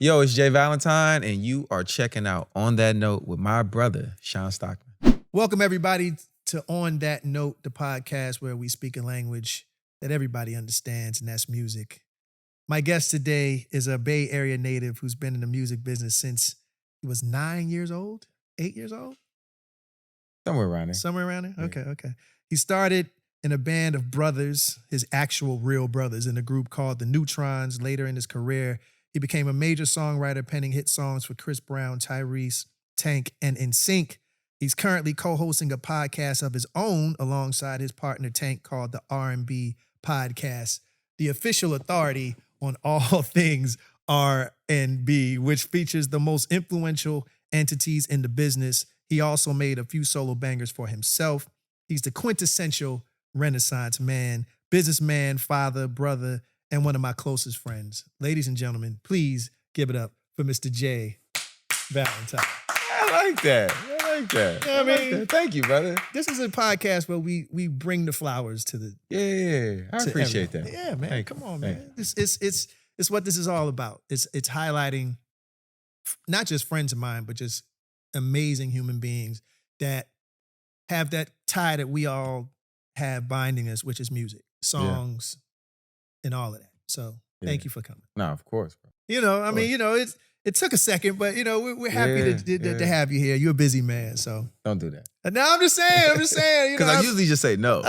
Yo, it's Jay Valentine, and you are checking out On That Note with my brother, Sean Stockman. Welcome, everybody, to On That Note, the podcast where we speak a language that everybody understands, and that's music. My guest today is a Bay Area native who's been in the music business since he was 9 years old, 8 years old? Somewhere around there. Somewhere around there? Yeah. Okay. He started in a band of brothers, his actual real brothers, in a group called the Neutrons. Later in his career, he became a major songwriter, penning hit songs for Chris Brown, Tyrese, Tank, and NSYNC. He's currently co-hosting a podcast of his own alongside his partner Tank called the R&B Podcast, the official authority on all things R&B, which features the most influential entities in the business. He also made a few solo bangers for himself. He's the quintessential Renaissance man, businessman, father, brother, and one of my closest friends. Ladies and gentlemen, please give it up for Mr. Jay Valentine. I like that. Yeah, I mean, Thank you, brother. This is a podcast where we bring the flowers to the. Yeah, I appreciate everyone. that. Yeah, man. Thank Come you. on, Thank man. It's what this is all about. It's highlighting not just friends of mine, but just amazing human beings that have that tie that we all have binding us, which is music, songs, and all of that. So thank you for coming. No, of course, bro. It took a second, but we're happy to have you here. You're a busy man, so Don't do that. no, I'm just saying. Because I usually just say no.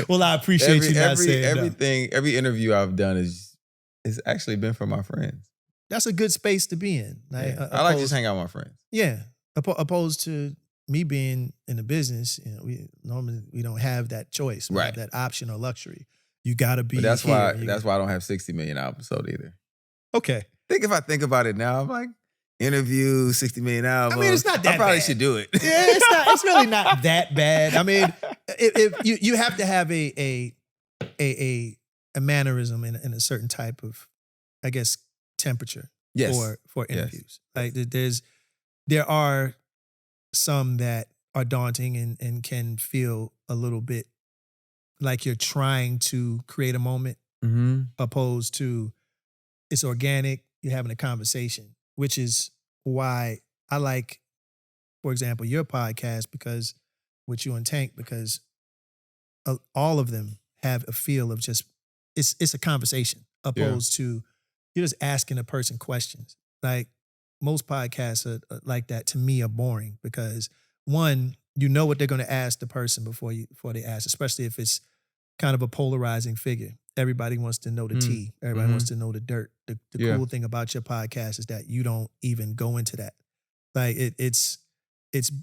Well, I appreciate you not saying no. Every interview I've done is actually been for my friends. That's a good space to be in. I like to just hang out with my friends. Yeah, opposed to me being in the business, we normally don't have that choice, we have that option or luxury. You got to be. But that's why I don't have 60 million albums sold either. Okay. If I think about it now, I'm like, interview, 60 million albums. I mean, it's not that I probably bad. should do it. Yeah, it's really not that bad. I mean, if you have to have a mannerism in a certain type of, I guess, temperature for interviews. Like there are some that are daunting and can feel a little bit like you're trying to create a moment, opposed to it's organic, you're having a conversation, which is why I like, for example, your podcast, because with you and Tank, because all of them have a feel of just, it's a conversation, opposed to you're just asking a person questions. Like most podcasts are like that, to me, are boring because one, you know what they're going to ask the person before they ask, especially if it's kind of a polarizing figure. Everybody wants to know the tea. Everybody wants to know the dirt. The cool thing about your podcast is that you don't even go into that. Like it's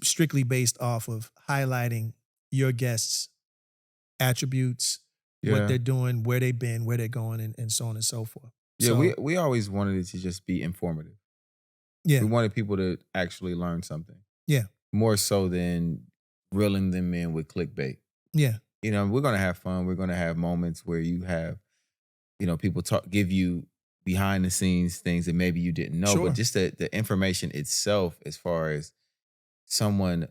strictly based off of highlighting your guests' attributes, what they're doing, where they've been, where they're going, and so on and so forth. Yeah, So, we always wanted it to just be informative. Yeah. We wanted people to actually learn something. Yeah. More so than reeling them in with clickbait. Yeah. We're going to have fun. We're going to have moments where you have, people give you behind the scenes things that maybe you didn't know. Sure. But just the information itself, as far as someone,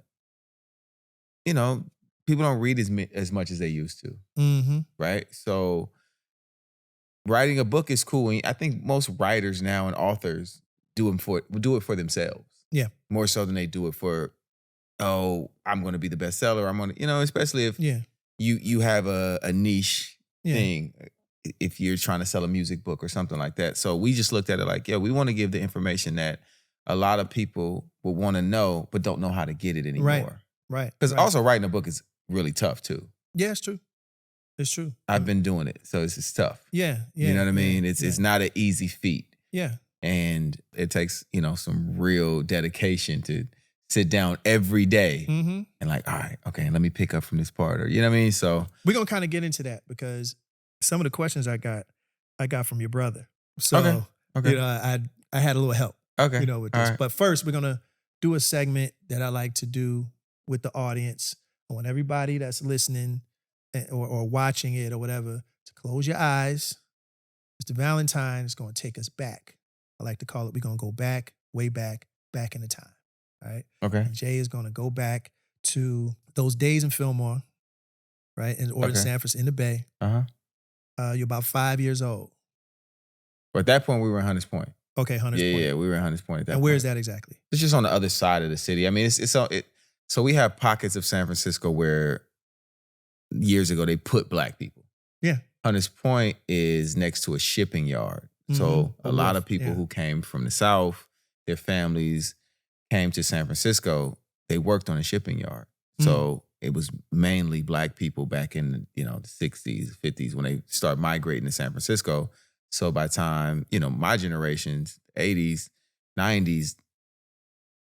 people don't read as much as they used to. Mm-hmm. Right? So writing a book is cool. And I think most writers now and authors do it for themselves. Yeah. More so than they do it for, I'm going to be the bestseller. I'm going to, especially if you have a niche thing, if you're trying to sell a music book or something like that. So we just looked at it like, we want to give the information that a lot of people will want to know, but don't know how to get it anymore. Right. Because also writing a book is really tough too. Yeah, it's true. It's true. I've been doing it, so it's tough. Yeah. You know what I mean? It's not an easy feat. Yeah. And it takes, some real dedication to sit down every day and like, all right, okay, let me pick up from this part, or you know what I mean? So we're gonna kind of get into that because some of the questions I got from your brother. So okay. I had a little help. Okay. With this. Right. But first we're gonna do a segment that I like to do with the audience. I want everybody that's listening or watching it or whatever to close your eyes. Mr. Valentine is gonna take us back. I like to call it, we're gonna go back, way back in the time. All right. Okay. And Jay is going to go back to those days in Fillmore, right? In San Francisco, in the Bay. Uh-huh. You're about 5 years old. But at that point, we were in Hunters Point. Okay, Hunters Point. Yeah, we were in Hunters Point at that point. And where is that exactly? It's just on the other side of the city. I mean, so we have pockets of San Francisco where years ago they put black people. Yeah. Hunters Point is next to a shipping yard. So a lot of people who came from the South, their families came to San Francisco, they worked on a shipping yard. So it was mainly black people back in the 60s, 50s when they started migrating to San Francisco. So by the time, my generations, 80s, 90s,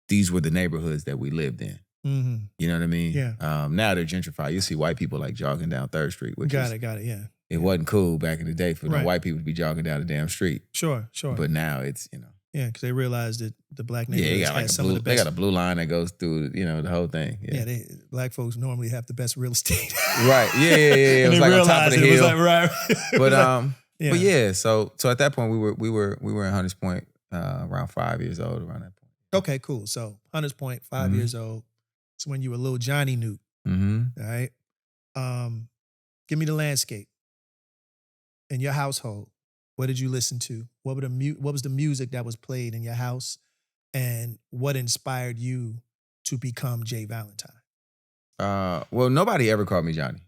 these were the neighborhoods that we lived in. Mm-hmm. You know what I mean? Yeah. Now they're gentrified. You see white people like jogging down 3rd Street. Got it, yeah. It wasn't cool back in the day for the white people to be jogging down the damn street. Sure. But now it's, Yeah, because they realized that the black neighborhoods had some of the best. They got a blue line that goes through, the whole thing. Yeah, black folks normally have the best real estate. Right. Yeah. It was like on top of the hill. But yeah, so at that point we were in Hunters Point around 5 years old around that point. Okay, cool. So Hunters Point, 5 years old. It's when you were little Johnny Newt. Mm-hmm. All right. Give me the landscape in your household. What did you listen to? What was the music that was played in your house? And what inspired you to become Jay Valentine? Well, nobody ever called me Johnny.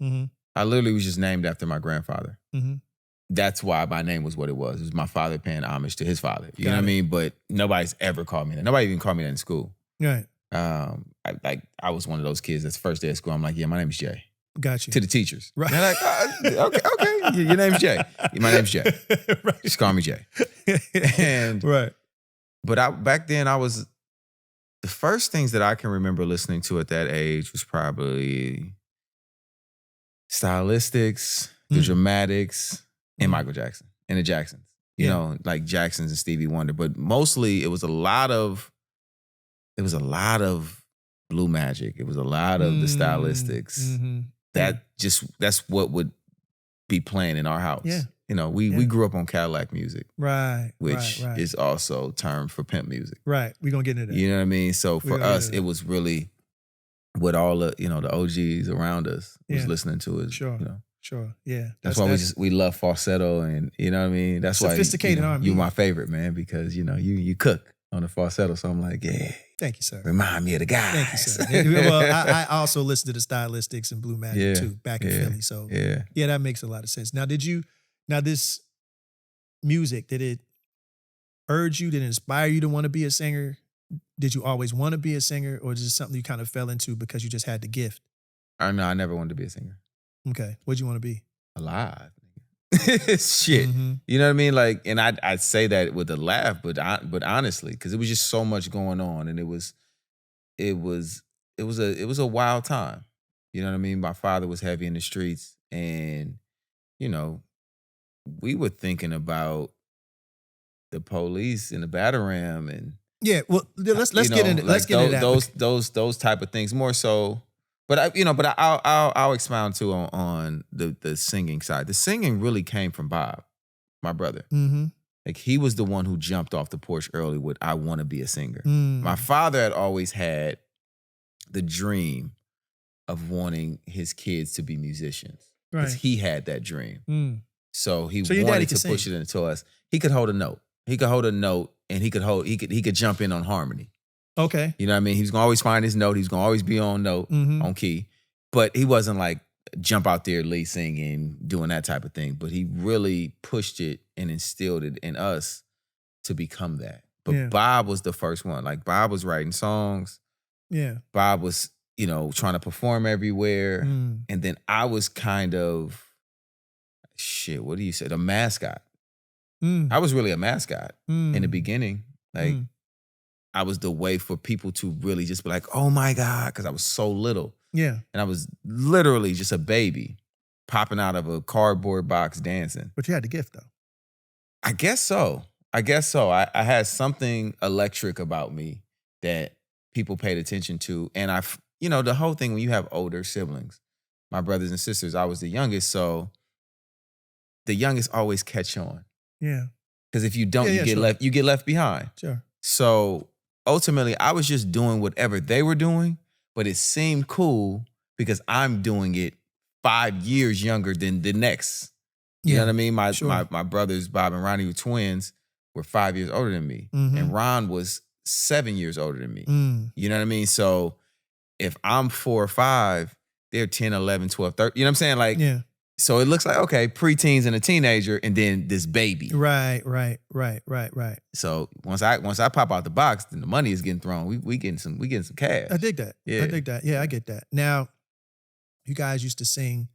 Mm-hmm. I literally was just named after my grandfather. Mm-hmm. That's why my name was what it was. It was my father paying homage to his father. You know what I mean? But nobody's ever called me that. Nobody even called me that in school. Right. I was one of those kids that's first day of school. I'm like, yeah, my name's Jay. Got you. To the teachers. Right. They're like, okay. Your name's Jay. My name's Jay. Right. Just call me Jay. And right. But back then the first things that I can remember listening to at that age was probably Stylistics, the Dramatics, and Michael Jackson and the Jacksons. You know, like Jacksons and Stevie Wonder. But mostly it was a lot of Blue Magic. It was a lot of the Stylistics. Mm-hmm. That's what would be playing in our house. Yeah. We grew up on Cadillac music. Right. Which is also termed for pimp music. Right. We're going to get into that. You know what I mean? So for us, it was really what all the, the OGs around us was listening to us. Sure. Sure. Yeah. That's why we love falsetto and, you know what I mean? That's why sophisticated R&B. You're my favorite, man, because, you cook on the falsetto. So I'm like, yeah. Thank you, sir. Remind me of the guys. Thank you, sir. Well, I also listened to the Stylistics and Blue Magic too, back in Philly. So yeah, that makes a lot of sense. Now, this music, did it urge you, did it inspire you to want to be a singer? Did you always want to be a singer, or is it something you kind of fell into because you just had the gift? No, I never wanted to be a singer. Okay. What'd you want to be? Alive. Shit. Mm-hmm. You know what I mean? Like, and I'd say that with a laugh, but honestly, because it was just so much going on, and it was a wild time. You know what I mean? My father was heavy in the streets, and we were thinking about the police and the Bataram, and well, let's get into that. Those type of things more so. But I'll expound too on the singing side. The singing really came from Bob, my brother. Mm-hmm. Like he was the one who jumped off the porch early with "I want to be a singer." My father had always had the dream of wanting his kids to be musicians because he had that dream. So he wanted to push it into us. He could hold a note. And he could jump in on harmony. Okay. You know what I mean? He was going to always find his note. He was going to always be on note, on key. But he wasn't like jump out there lead singing, doing that type of thing. But he really pushed it and instilled it in us to become that. But Bob was the first one. Like Bob was writing songs. Yeah. Bob was, trying to perform everywhere. And then I was kind of, what do you say? The mascot. I was really a mascot in the beginning. Like, I was the way for people to really just be like, oh my God, because I was so little. Yeah. And I was literally just a baby popping out of a cardboard box dancing. But you had the gift though. I guess so. I had something electric about me that people paid attention to. And the whole thing when you have older siblings, my brothers and sisters, I was the youngest. So the youngest always catch on. Yeah. Because if you don't, you get left behind. Sure. So ultimately, I was just doing whatever they were doing, but it seemed cool because I'm doing it 5 years younger than the next. You know what I mean? My brothers, Bob and Ronnie, were twins, were 5 years older than me. And Ron was 7 years older than me. You know what I mean? So if I'm 4 or 5, they're 10, 11, 12, 13. You know what I'm saying? Like, so it looks like, okay, preteens and a teenager and then this baby. Right. So once I pop out the box, then the money is getting thrown. We getting some cash. I dig that. Yeah. I dig that. Yeah, I get that. Now, you guys used to sing,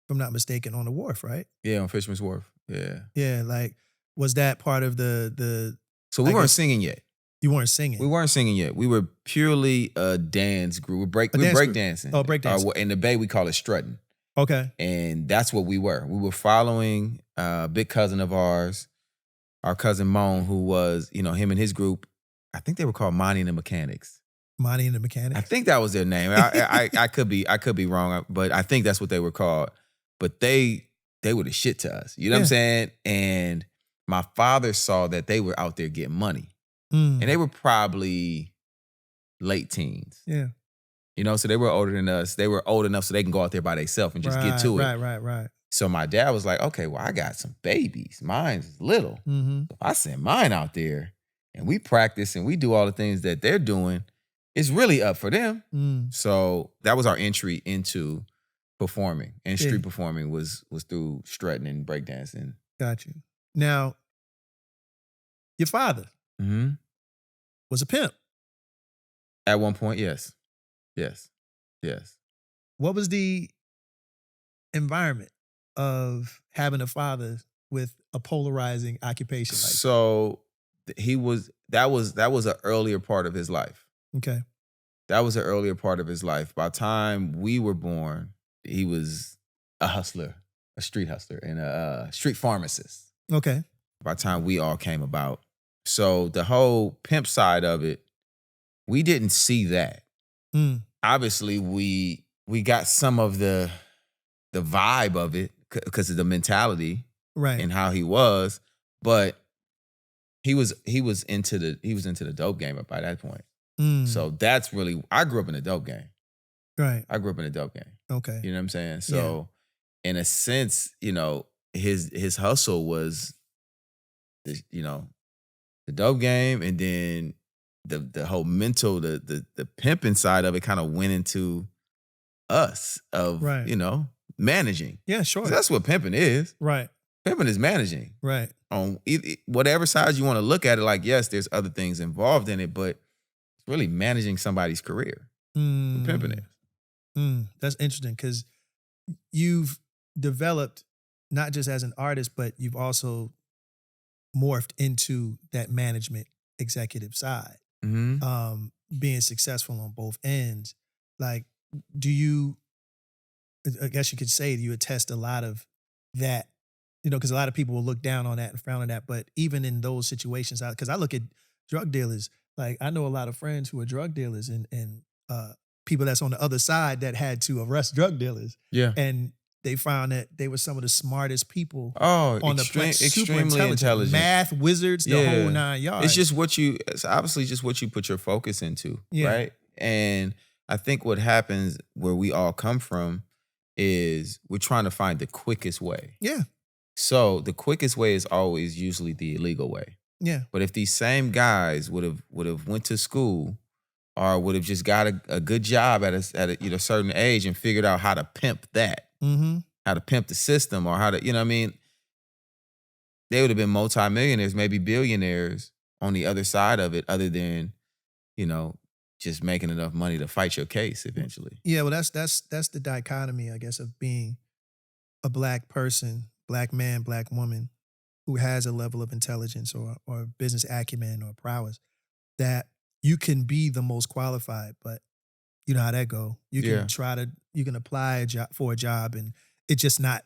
if I'm not mistaken, on the wharf, right? Yeah, on Fisherman's Wharf. Yeah. Yeah, like, was that part of the So we weren't singing yet. You weren't singing? We weren't singing yet. We were purely a dance group. We're break dancing. Oh, break dancing. In the Bay, we call it strutting. Okay. And that's what we were. We were following a big cousin of ours, our cousin Moan, who was, him and his group, I think they were called Monty and the Mechanics. Monty and the Mechanics? I think that was their name. I could be wrong, but I think that's what they were called. But they were the shit to us. You know what I'm saying? And my father saw that they were out there getting money. And they were probably late teens. Yeah. So they were older than us. They were old enough so they can go out there by themselves and just get to it. Right. So my dad was like, okay, well, I got some babies. Mine's little. So if I send mine out there and we practice and we do all the things that they're doing, it's really up for them. So that was our entry into performing. And street performing was through strutting and breakdancing. Got you. Now, your father was a pimp. At one point, yes. What was the environment of having a father with a polarizing occupation like that? So that was an earlier part of his life. Okay. That was an earlier part of his life. By the time we were born, he was a hustler, a street hustler, and a street pharmacist. Okay. By the time we all came about. So the whole pimp side of it, we didn't see that. Obviously, we got some of the vibe of it because of the mentality, right, and how he was, but he was into the dope game up by that point. So that's really, I grew up in the dope game. Right. I grew up in the dope game. Okay. You know what I'm saying? So in a sense, his hustle was the dope game, and then the whole mental, the pimping side of it kind of went into us of, managing. Yeah, sure. That's what pimping is. Right. Pimping is managing. Right. On whatever side you want to look at it, like, yes, there's other things involved in it, but it's really managing somebody's career. What pimping is. That's interesting because you've developed not just as an artist, but you've also morphed into that management executive side. Being successful on both ends. Like, I guess you could say you attest a lot of that, because a lot of people will look down on that and frown on that. But even in those situations, because I look at drug dealers, like I know a lot of friends who are drug dealers and people that's on the other side that had to arrest drug dealers. Yeah. And they found that they were some of the smartest people on the planet. Super intelligent. Math wizards, the whole 9 yards. It's obviously just what you put your focus into, right? And I think what happens where we all come from is we're trying to find the quickest way. Yeah. So the quickest way is always usually the illegal way. Yeah. But if these same guys would have went to school or would have just got a good job at a certain age and figured out how to pimp that, how to pimp the system, or how to, they would have been multimillionaires, maybe billionaires on the other side of it, other than, just making enough money to fight your case eventually. Yeah, well, that's the dichotomy, I guess, of being a Black person, Black man, Black woman, who has a level of intelligence or business acumen or prowess, that you can be the most qualified, but you know how that go. You can you can apply for a job and it just not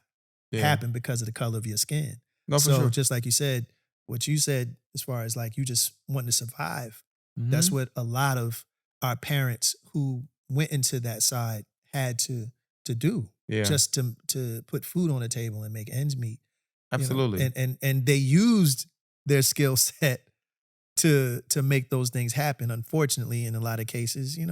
happen because of the color of your skin. No, for sure. Just like you said, what you said as far as like you just wanting to survive, that's what a lot of our parents who went into that side had to do, just to put food on the table and make ends meet. Absolutely. And they used their skill set to make those things happen. Unfortunately, in a lot of cases, it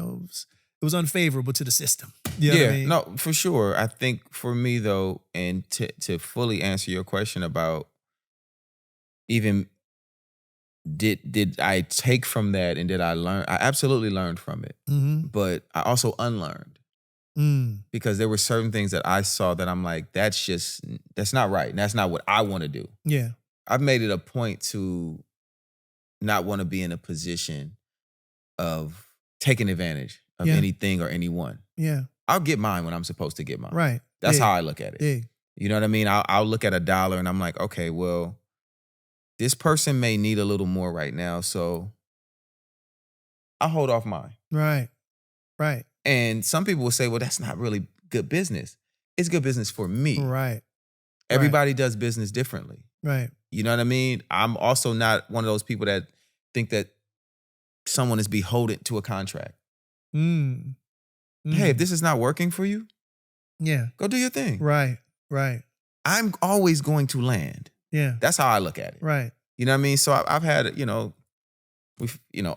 was unfavorable to the system. You know what I mean? No, for sure. I think for me though, and to fully answer your question about even did I take from that and did I learn? I absolutely learned from it, but I also unlearned because there were certain things that I saw that I'm like, that's not right. And that's not what I want to do. Yeah. I've made it a point to not want to be in a position of taking advantage of anything or anyone. Yeah. I'll get mine when I'm supposed to get mine. Right. That's how I look at it. Yeah. You know what I mean? I'll look at $1 and I'm like, okay, well, this person may need a little more right now, so I'll hold off mine. Right. Right. And some people will say, well, that's not really good business. It's good business for me. Right. Everybody does business differently. Right. You know what I mean? I'm also not one of those people that think that someone is beholden to a contract. Hey, if this is not working for you, go do your thing. Right. Right. I'm always going to land. Yeah. That's how I look at it. Right. You know what I mean? So I've had,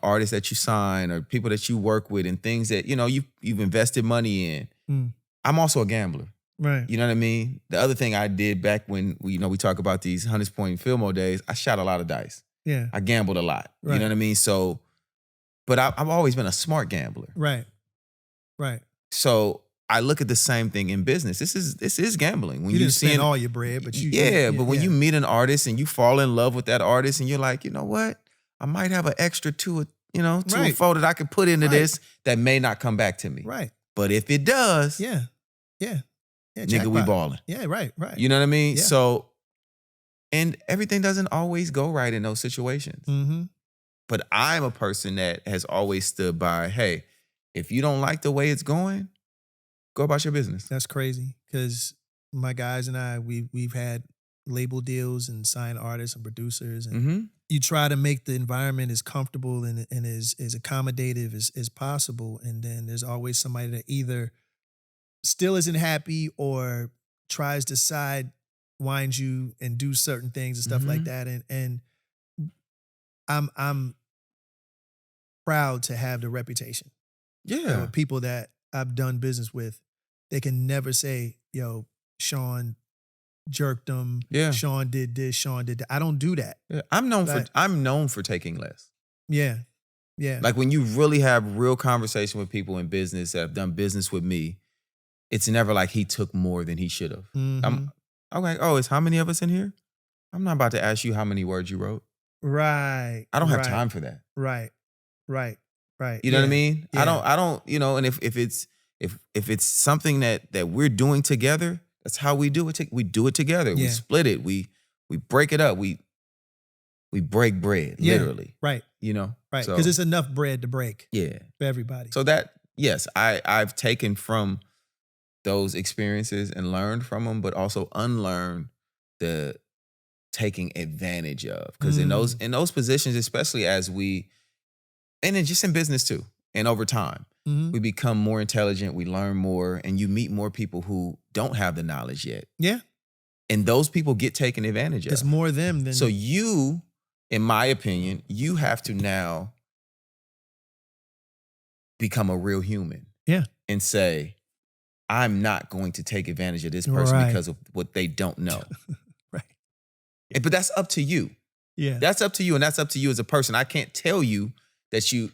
artists that you sign or people that you work with and things that, you've invested money in. I'm also a gambler. Right. You know what I mean? The other thing I did back when we talk about these Hunters Point Fillmore days, I shot a lot of dice. Yeah. I gambled a lot. Right. You know what I mean? So, but I've always been a smart gambler. Right. Right. So I look at the same thing in business. This is gambling. When you didn't spend all your bread, but you but when you meet an artist and you fall in love with that artist and you're like, you know what? I might have an extra two or four that I could put into this that may not come back to me. Right. But if it does, yeah, nigga, we balling. Yeah, right. You know what I mean? Yeah. So, and everything doesn't always go right in those situations. But I'm a person that has always stood by, hey, if you don't like the way it's going, go about your business. That's crazy because my guys and I, we've had label deals and signed artists and producers, and you try to make the environment as comfortable and as accommodative as possible, and then there's always somebody that either still isn't happy or tries to sidewind you and do certain things and stuff like that, and I'm proud to have the reputation. Yeah, people that I've done business with, they can never say, yo, Shawn jerked them. Yeah. Shawn did this, Shawn did that. I don't do that. Yeah. I'm known for taking less. Yeah. Yeah. Like when you really have real conversation with people in business that have done business with me, it's never like he took more than he should have. I'm like, oh, it's how many of us in here? I'm not about to ask you how many words you wrote. Right. I don't have time for that. Right. Right. Right. You know what I mean? Yeah. I don't, and if it's something that we're doing together, that's how we do it. We do it together. We split it. We break it up. We break bread, literally. Right. Right. So, because it's enough bread to break. Yeah. For everybody. So that, yes, I've taken from those experiences and learned from them, but also unlearned the taking advantage of. Because in those positions, especially as and then just in business too, and over time, we become more intelligent, we learn more, and you meet more people who don't have the knowledge yet. Yeah. And those people get taken advantage of. It's more them than... So you, in my opinion, you have to now become a real human. Yeah. And say, I'm not going to take advantage of this person because of what they don't know. Right. But that's up to you. Yeah. That's up to you, and that's up to you as a person. I can't tell you that you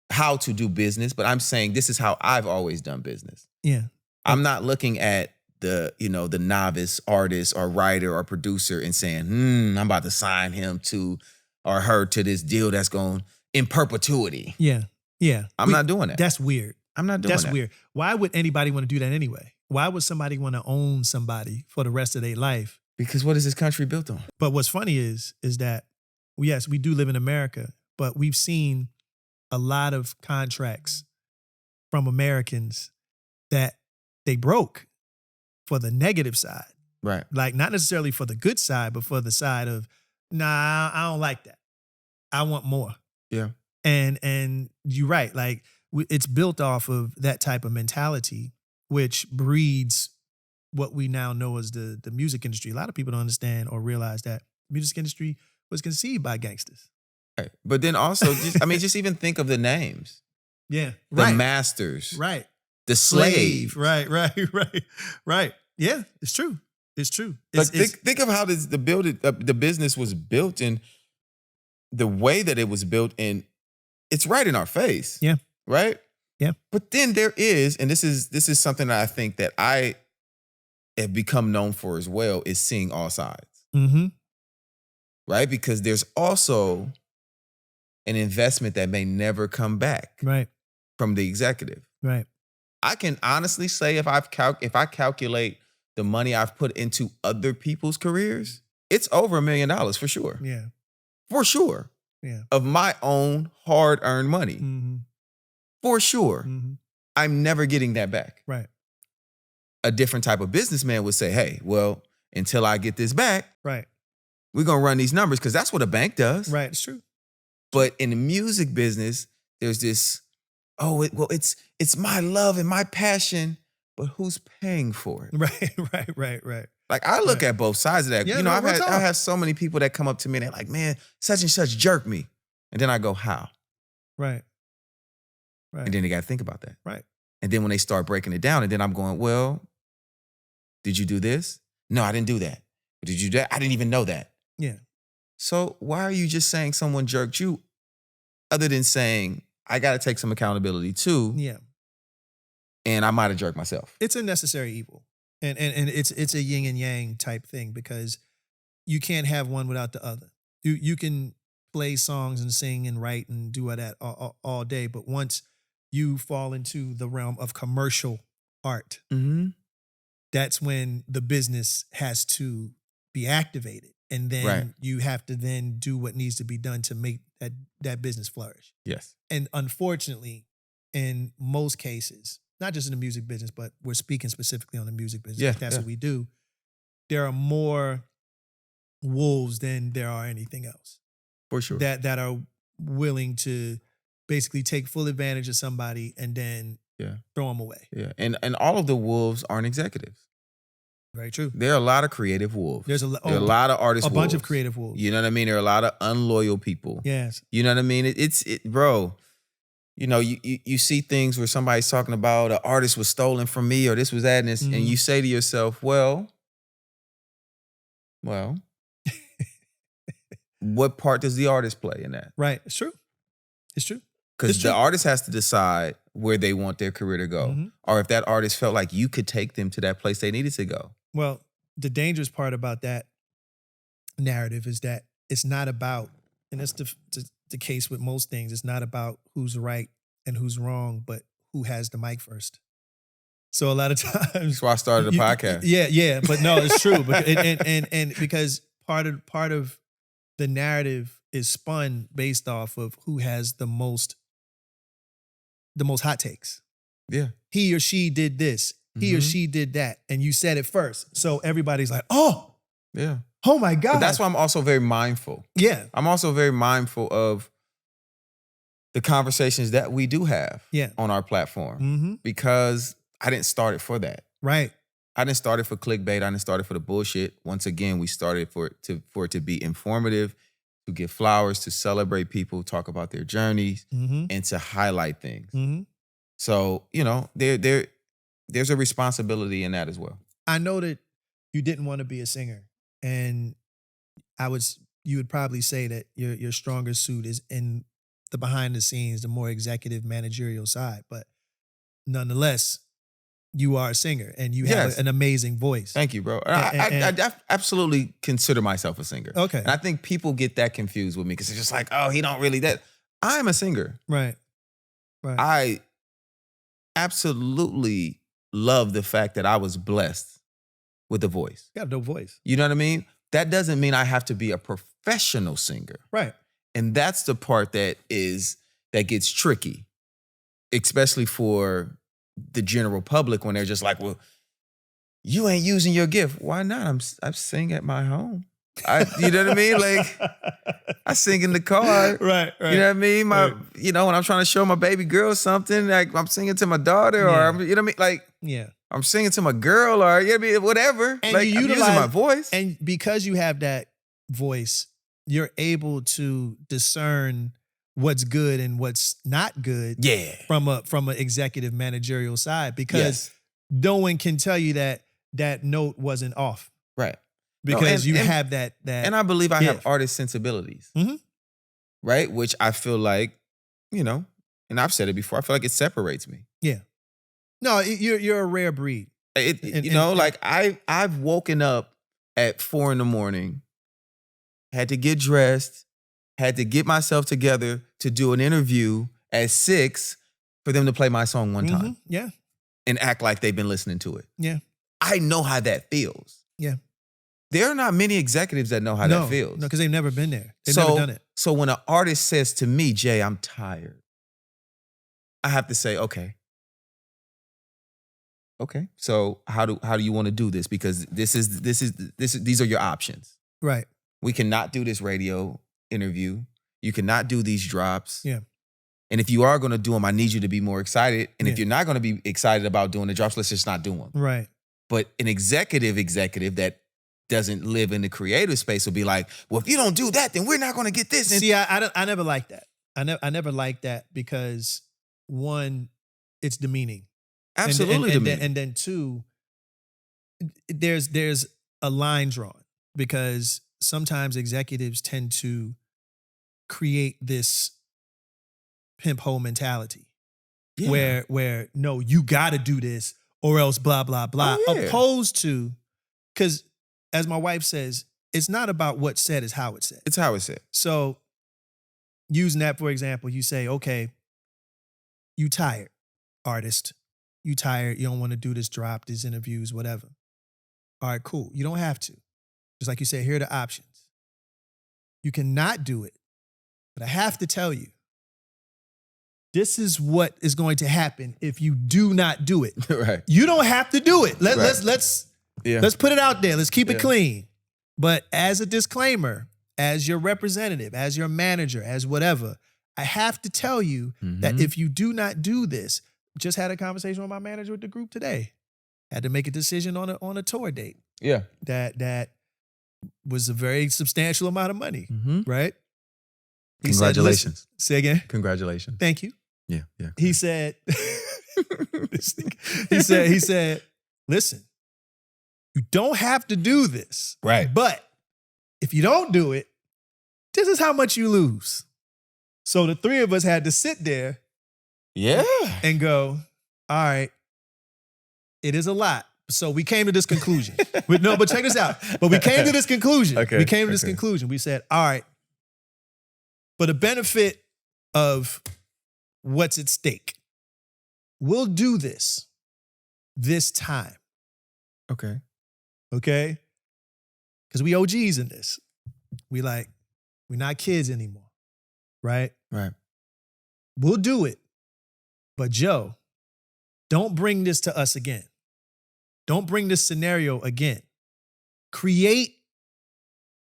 how to do business, but I'm saying this is how I've always done business. Yeah. I'm not looking at the novice artist or writer or producer and saying, I'm about to sign him to or her to this deal that's going in perpetuity. Yeah. Yeah. I'm not doing that. That's weird. I'm not doing that. That's weird. Why would anybody want to do that anyway? Why would somebody want to own somebody for the rest of their life? Because what is this country built on? But what's funny is that, yes, we do live in America, but we've seen a lot of contracts from Americans that they broke for the negative side. Right. Like not necessarily for the good side, but for the side of, nah, I don't like that. I want more. Yeah. And you're right. Like it's built off of that type of mentality, which breeds what we now know as the music industry. A lot of people don't understand or realize that the music industry was conceived by gangsters. Right. But then also, just even think of the names. Yeah. The Masters. Right. the slave. Right. Yeah, it's true. It's true. Think of how the business was built and the way that it was built, and it's right in our face. Yeah. Right? Yeah. But then there is, and this is something that I think that I have become known for as well, is seeing all sides. Mm-hmm. Right? Because there's also an investment that may never come back. Right. From the executive. Right. I can honestly say if I calculate the money I've put into other people's careers, it's over $1 million for sure. Yeah. For sure. Yeah. Of my own hard-earned money. Mm-hmm. For sure. Mm-hmm. I'm never getting that back. Right. A different type of businessman would say, hey, well, until I get this back, right, we're going to run these numbers because that's what a bank does. Right, it's true. But in the music business, there's this, it's my love and my passion, but who's paying for it? Right. Like I look at both sides of that. Yeah, I have so many people that come up to me and they're like, man, such and such jerked me. And then I go, how? Right. And then they got to think about that. Right. And then when they start breaking it down, and then I'm going, well, did you do this? No, I didn't do that. But did you do that? I didn't even know that. Yeah. So why are you just saying someone jerked you other than saying, I got to take some accountability too? Yeah. And I might have jerked myself. It's a necessary evil. And it's a yin and yang type thing because you can't have one without the other. You can play songs and sing and write and do all that all day, but once you fall into the realm of commercial art, mm-hmm. that's when the business has to be activated. And then you have to then do what needs to be done to make that business flourish. Yes. And unfortunately, in most cases, not just in the music business, but we're speaking specifically on the music business. Yeah, that's what we do. There are more wolves than there are anything else. For sure. That are willing to basically take full advantage of somebody and then throw them away. Yeah. And all of the wolves aren't executives. Very true. There are a lot of creative wolves. There are a lot of artists. A bunch of creative wolves. You know what I mean? There are a lot of unloyal people. Yes. You know what I mean? Bro. You know, you see things where somebody's talking about an artist was stolen from me or this was that, and you say to yourself, well, what part does the artist play in that? Right. It's true. Because the artist has to decide where they want their career to go. Mm-hmm. Or if that artist felt like you could take them to that place they needed to go. Well, the dangerous part about that narrative is that it's not about, and that's the case with most things, it's not about who's right and who's wrong, but who has the mic first. So a lot of times... That's why I started a podcast. Yeah, but no, it's true. and because part of the narrative is spun based off of who has the most hot takes. Yeah. He or she did this. He or she did that. And you said it first. So everybody's like, oh. Yeah. Oh my God. But that's why I'm also very mindful. Yeah. I'm also very mindful of the conversations that we do have on our platform. Because I didn't start it for that. Right. I didn't start it for clickbait. I didn't start it for the bullshit. Once again, we started for it to be informative, to give flowers, to celebrate people, talk about their journeys, and to highlight things. So, you know, there's a responsibility in that as well. I know that you didn't want to be a singer, and you would probably say that your stronger suit is in the behind the scenes, the more executive managerial side. But nonetheless, you are a singer and you have an amazing voice. Thank you, bro. I absolutely consider myself a singer. Okay. And I think people get that confused with me because they're just like, oh, he don't really that. I'm a singer. Right. I absolutely love the fact that I was blessed with a voice. You got a dope voice. You know what I mean? That doesn't mean I have to be a professional singer. Right. And that's the part that gets tricky, especially for the general public when they're just like, well, you ain't using your gift. Why not? I sing at my home. You know what I mean? Like, I sing in the car. Right. You know what I mean? When I'm trying to show my baby girl something, like I'm singing to my daughter or, you know what I mean? Like, I'm singing to my girl or, you know what I mean? Whatever. And like, I'm using my voice. And because you have that voice, you're able to discern what's good and what's not good from an executive managerial side, because no one can tell you that note wasn't off. Right. Because you have that. And I believe I have artist sensibilities. Mm-hmm. Right? Which I feel like, and I've said it before, I feel like it separates me. Yeah. No, you're a rare breed. I've woken up at 4 a.m, had to get dressed, had to get myself together to do an interview at 6 for them to play my song one time. Yeah. And act like they've been listening to it. Yeah. I know how that feels. Yeah. There are not many executives that know how that feels. No, because they've never been there. They've never done it. So when an artist says to me, Jay, I'm tired, I have to say, okay. So how do you want to do this? Because these are your options. Right. We cannot do this radio interview. You cannot do these drops. Yeah. And if you are going to do them, I need you to be more excited. And if you're not going to be excited about doing the drops, let's just not do them. Right. But an executive that doesn't live in the creative space will be like, well, if you don't do that, then we're not going to get this. And see, I never liked that. I never liked that because, one, it's demeaning. Absolutely demeaning. And then two, there's a line drawn, because sometimes executives tend to create this pimp hoe mentality where no, you got to do this or else blah, blah, blah. Opposed to, because as my wife says, it's not about what's said, it's how it's said. It's how it's said. So using that, for example, you say, okay, you tired, artist. You tired, you don't want to do this drop, these interviews, whatever. All right, cool. You don't have to. Just like you said, here are the options. You cannot do it, but I have to tell you, this is what is going to happen if you do not do it. Right. You don't have to do it. Let's put it out there. Let's keep it clean. But as a disclaimer, as your representative, as your manager, as whatever, I have to tell you that if you do not do this, just had a conversation with my manager with the group today. Had to make a decision on a tour date. Yeah. That was a very substantial amount of money, right? Congratulations. Say again. Congratulations. Thank you. Yeah. He said, he said, listen, you don't have to do this. Right. But if you don't do it, this is how much you lose. So the three of us had to sit there and go, all right, it is a lot. So we came to this conclusion. But check this out. But we came to this conclusion. We came to this conclusion. We said, all right, for the benefit of what's at stake, we'll do this time. Okay. Because we OGs in this. We're not kids anymore. Right? Right. We'll do it. But Joe, don't bring this to us again. Don't bring this scenario again. Create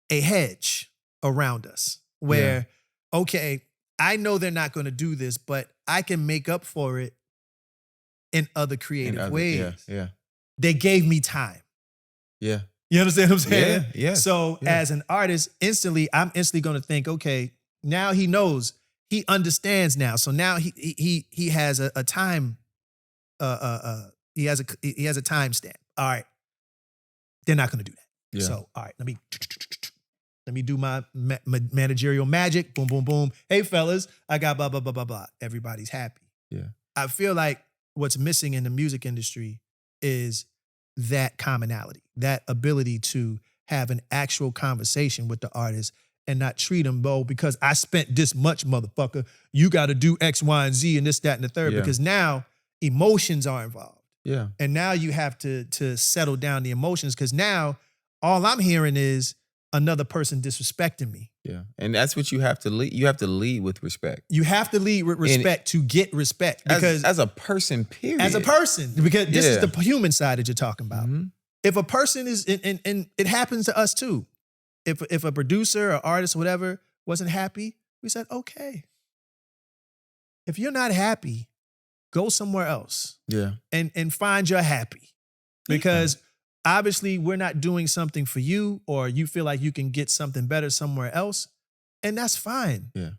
a hedge around us where, okay, I know they're not going to do this, but I can make up for it in other creative ways. Yeah. They gave me time. Yeah. You understand what I'm saying? Yeah. So as an artist, I'm instantly going to think, okay, now he knows. He understands now. So now he has a time. He has a time stamp. All right, they're not going to do that. Yeah. So all right, let me do my managerial magic. Boom, boom, boom. Hey fellas, I got blah blah blah blah blah. Everybody's happy. Yeah. I feel like what's missing in the music industry is that commonality, that ability to have an actual conversation with the artist. And not treat them, because I spent this much, motherfucker. You got to do X, Y, and Z and this, that, and the third. Because now emotions are involved. Yeah. And now you have to settle down the emotions, because now all I'm hearing is another person disrespecting me. Yeah. And that's what you have to lead. You have to lead with respect. You have to lead with respect to get respect. Because as a person, period. As a person, because this is the human side that you're talking about. If a person is, and it happens to us too. If a producer or artist or whatever wasn't happy, we said, okay. If you're not happy, go somewhere else. Yeah. And find your happy. Because obviously we're not doing something for you, or you feel like you can get something better somewhere else. And that's fine. Yeah.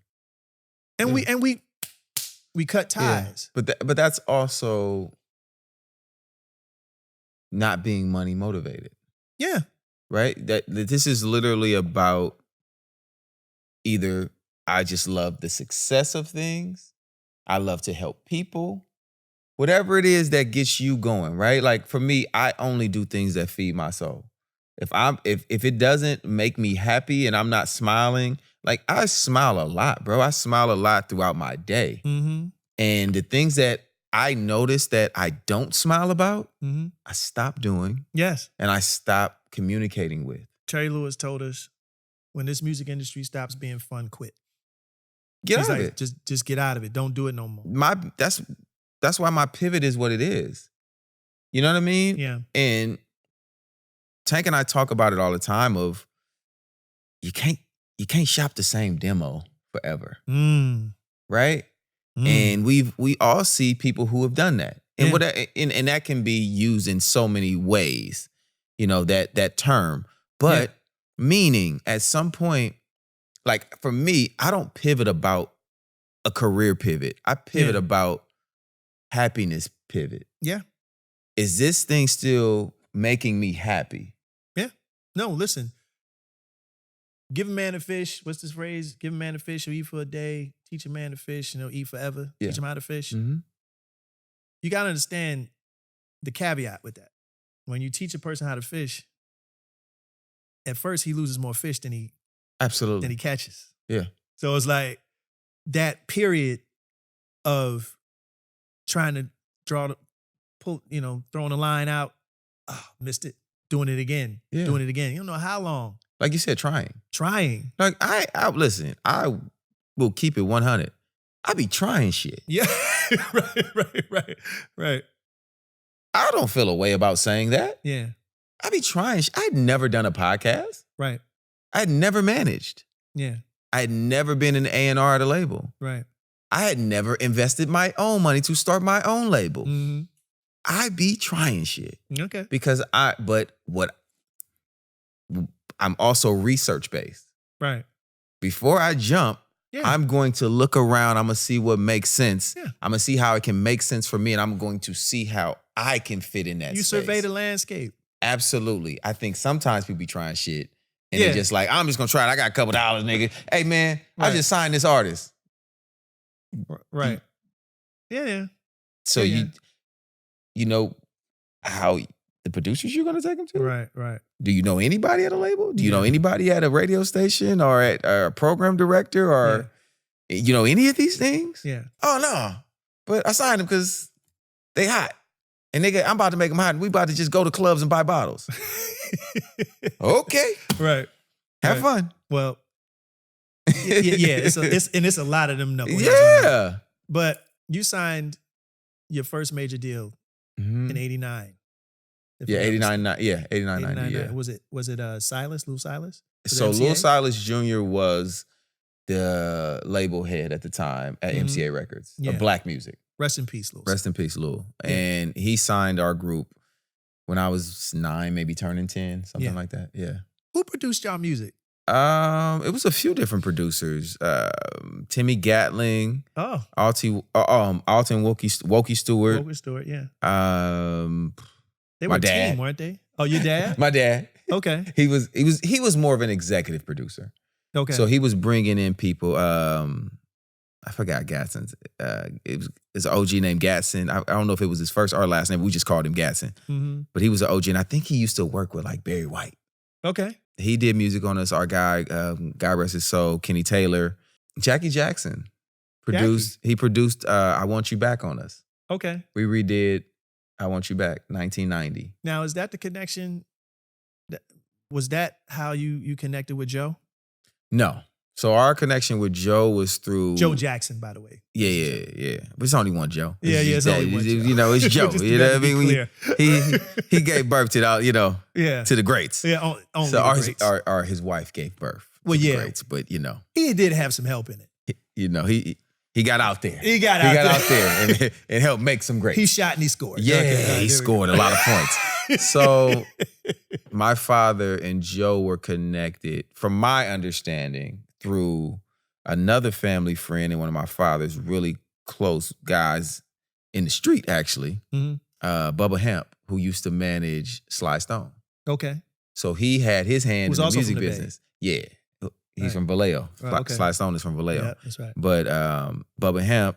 And we cut ties. Yeah. But that's also not being money motivated. Yeah. Right? That this is literally about either I just love the success of things, I love to help people, whatever it is that gets you going, right? Like for me, I only do things that feed my soul. If it doesn't make me happy and I'm not smiling, like I smile a lot, bro. I smile a lot throughout my day. Mm-hmm. And the things that I notice that I don't smile about, I stop doing. Yes. And I stop communicating with. Terry Lewis told us, when this music industry stops being fun, quit. Get out of it. Just get out of it. Don't do it no more. That's why my pivot is what it is. You know what I mean? Yeah. And Tank and I talk about it all the time of you can't shop the same demo forever. Right? And we all see people who have done that. And and that can be used in so many ways, you know, that term. But meaning at some point, like for me, I don't pivot about a career pivot. I pivot about happiness pivot. Yeah. Is this thing still making me happy? Yeah. No, listen. Give a man a fish. What's this phrase? Give a man a fish, he'll eat for a day. Teach a man to fish, and he'll eat forever. Yeah. Teach him how to fish. Mm-hmm. You got to understand the caveat with that. When you teach a person how to fish, at first he loses more fish than he catches. Yeah. So it's like that period of trying to throwing a line out, missed it, doing it again, doing it again. You don't know how long. Like you said, trying. Like I listen, I will keep it 100. I be trying shit. Yeah. Right. I don't feel a way about saying that. Yeah. I be trying. I'd never done a podcast. Right. I'd never managed. Yeah. I had never been an A&R at a label. Right. I had never invested my own money to start my own label. Mm-hmm. I be trying shit. Okay. Because I'm also research based. Right. Before I jump, I'm going to look around. I'm going to see what makes sense. Yeah. I'm going to see how it can make sense for me. And I'm going to see how I can fit in that space. You survey the landscape. Absolutely. I think sometimes people be trying shit. And they're just like, I'm just going to try it. I got a couple dollars, nigga. Hey, man, I just signed this artist. Right. Yeah. So you know how the producers you're going to take them to? Right. Do you know anybody at a label? Do you know anybody at a radio station or at a program director or you know any of these things? Yeah. Oh, no. But I signed them because they hot. And I'm about to make them hot. And we about to just go to clubs and buy bottles. Okay. Right. Have fun. Well, it's a lot of them. No. Yeah. But you signed your first major deal in 89. Yeah, 89, 90. Yeah. Was it Silas, Lil Silas? So Lil Silas Jr. was the label head at the time at MCA Records of Black music. Rest in peace, Lil. Rest in peace, Lil. Yeah. And he signed our group when I was 9, maybe turning 10, something like that. Yeah. Who produced y'all music? It was a few different producers. Timmy Gatling. Oh. Alton Wokey Stewart. Wokey Stewart, yeah. They were a team, weren't they? Oh, your dad? My dad. Okay. He was more of an executive producer. Okay. So he was bringing in people. I forgot Gadsden's. It was an OG named Gadsden. I don't know if it was his first or last name. We just called him Gadsden. Mm-hmm. But he was an OG, and I think he used to work with like Barry White. Okay. He did music on us. Our guy, God rest his soul, Kenny Taylor. Jackie Jackson produced. He produced I Want You Back on us. Okay. We redid I Want You Back, 1990. Now, is that the connection? Was that how you connected with Joe? No. So our connection with Joe was through Joe Jackson, by the way. Yeah. But it's only one Joe. It's only one Joe. You know, it's Joe. You know what I mean? He gave birth to to the greats. Yeah, only so the greats. His wife gave birth to the greats, but you know. He did have some help in it. He got out there. He got out there and helped make some greats. He shot and he scored. Yeah, he scored a lot of points. So my father and Joe were connected, from my understanding, through another family friend and one of my father's really close guys in the street, actually, Bubba Hemp, who used to manage Sly Stone. Okay. So he had his hand in the music from the business. Yeah. He's from Vallejo. Okay. Sly Stone is from Vallejo. Yeah, that's right. But Bubba Hemp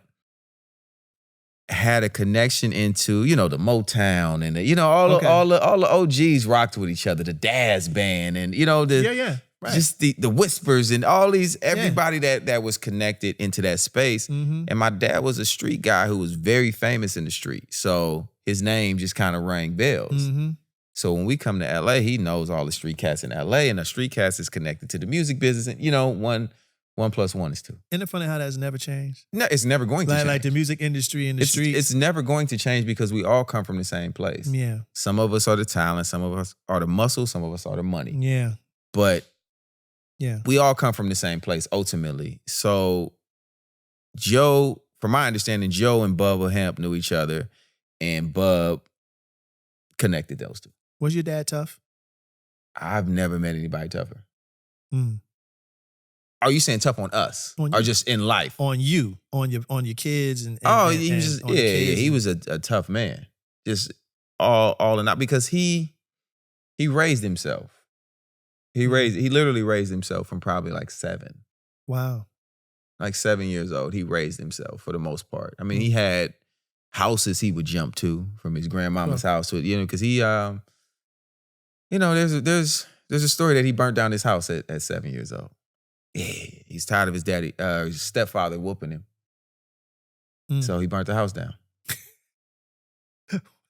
had a connection into, the Motown and all the OGs rocked with each other, the Daz Band and right. Just the Whispers and all these, everybody that was connected into that space. Mm-hmm. And my dad was a street guy who was very famous in the street. So his name just kind of rang bells. Mm-hmm. So when we come to LA, he knows all the street cats in LA, and the street cats is connected to the music business. And 1 + 1 is 2. Isn't it funny how that's never changed? No, it's never going to change. Like the music industry in the streets. It's never going to change because we all come from the same place. Yeah. Some of us are the talent, some of us are the muscle, some of us are the money. Yeah. But yeah, we all come from the same place ultimately. So Joe, from my understanding, Joe and Bubba Hemp knew each other, and Bub connected those two. Was your dad tough? I've never met anybody tougher. Mm. Are you saying tough on us, or just in life? On you, on your kids, and he was a tough man, just all and out, because he raised himself. He literally raised himself from probably like 7. Wow, like 7 years old. He raised himself for the most part. I mean, he had houses he would jump to from his grandmama's house to because he there's a story that he burnt down his house at 7 years old. Yeah, he's tired of his daddy, his stepfather whooping him. So he burnt the house down.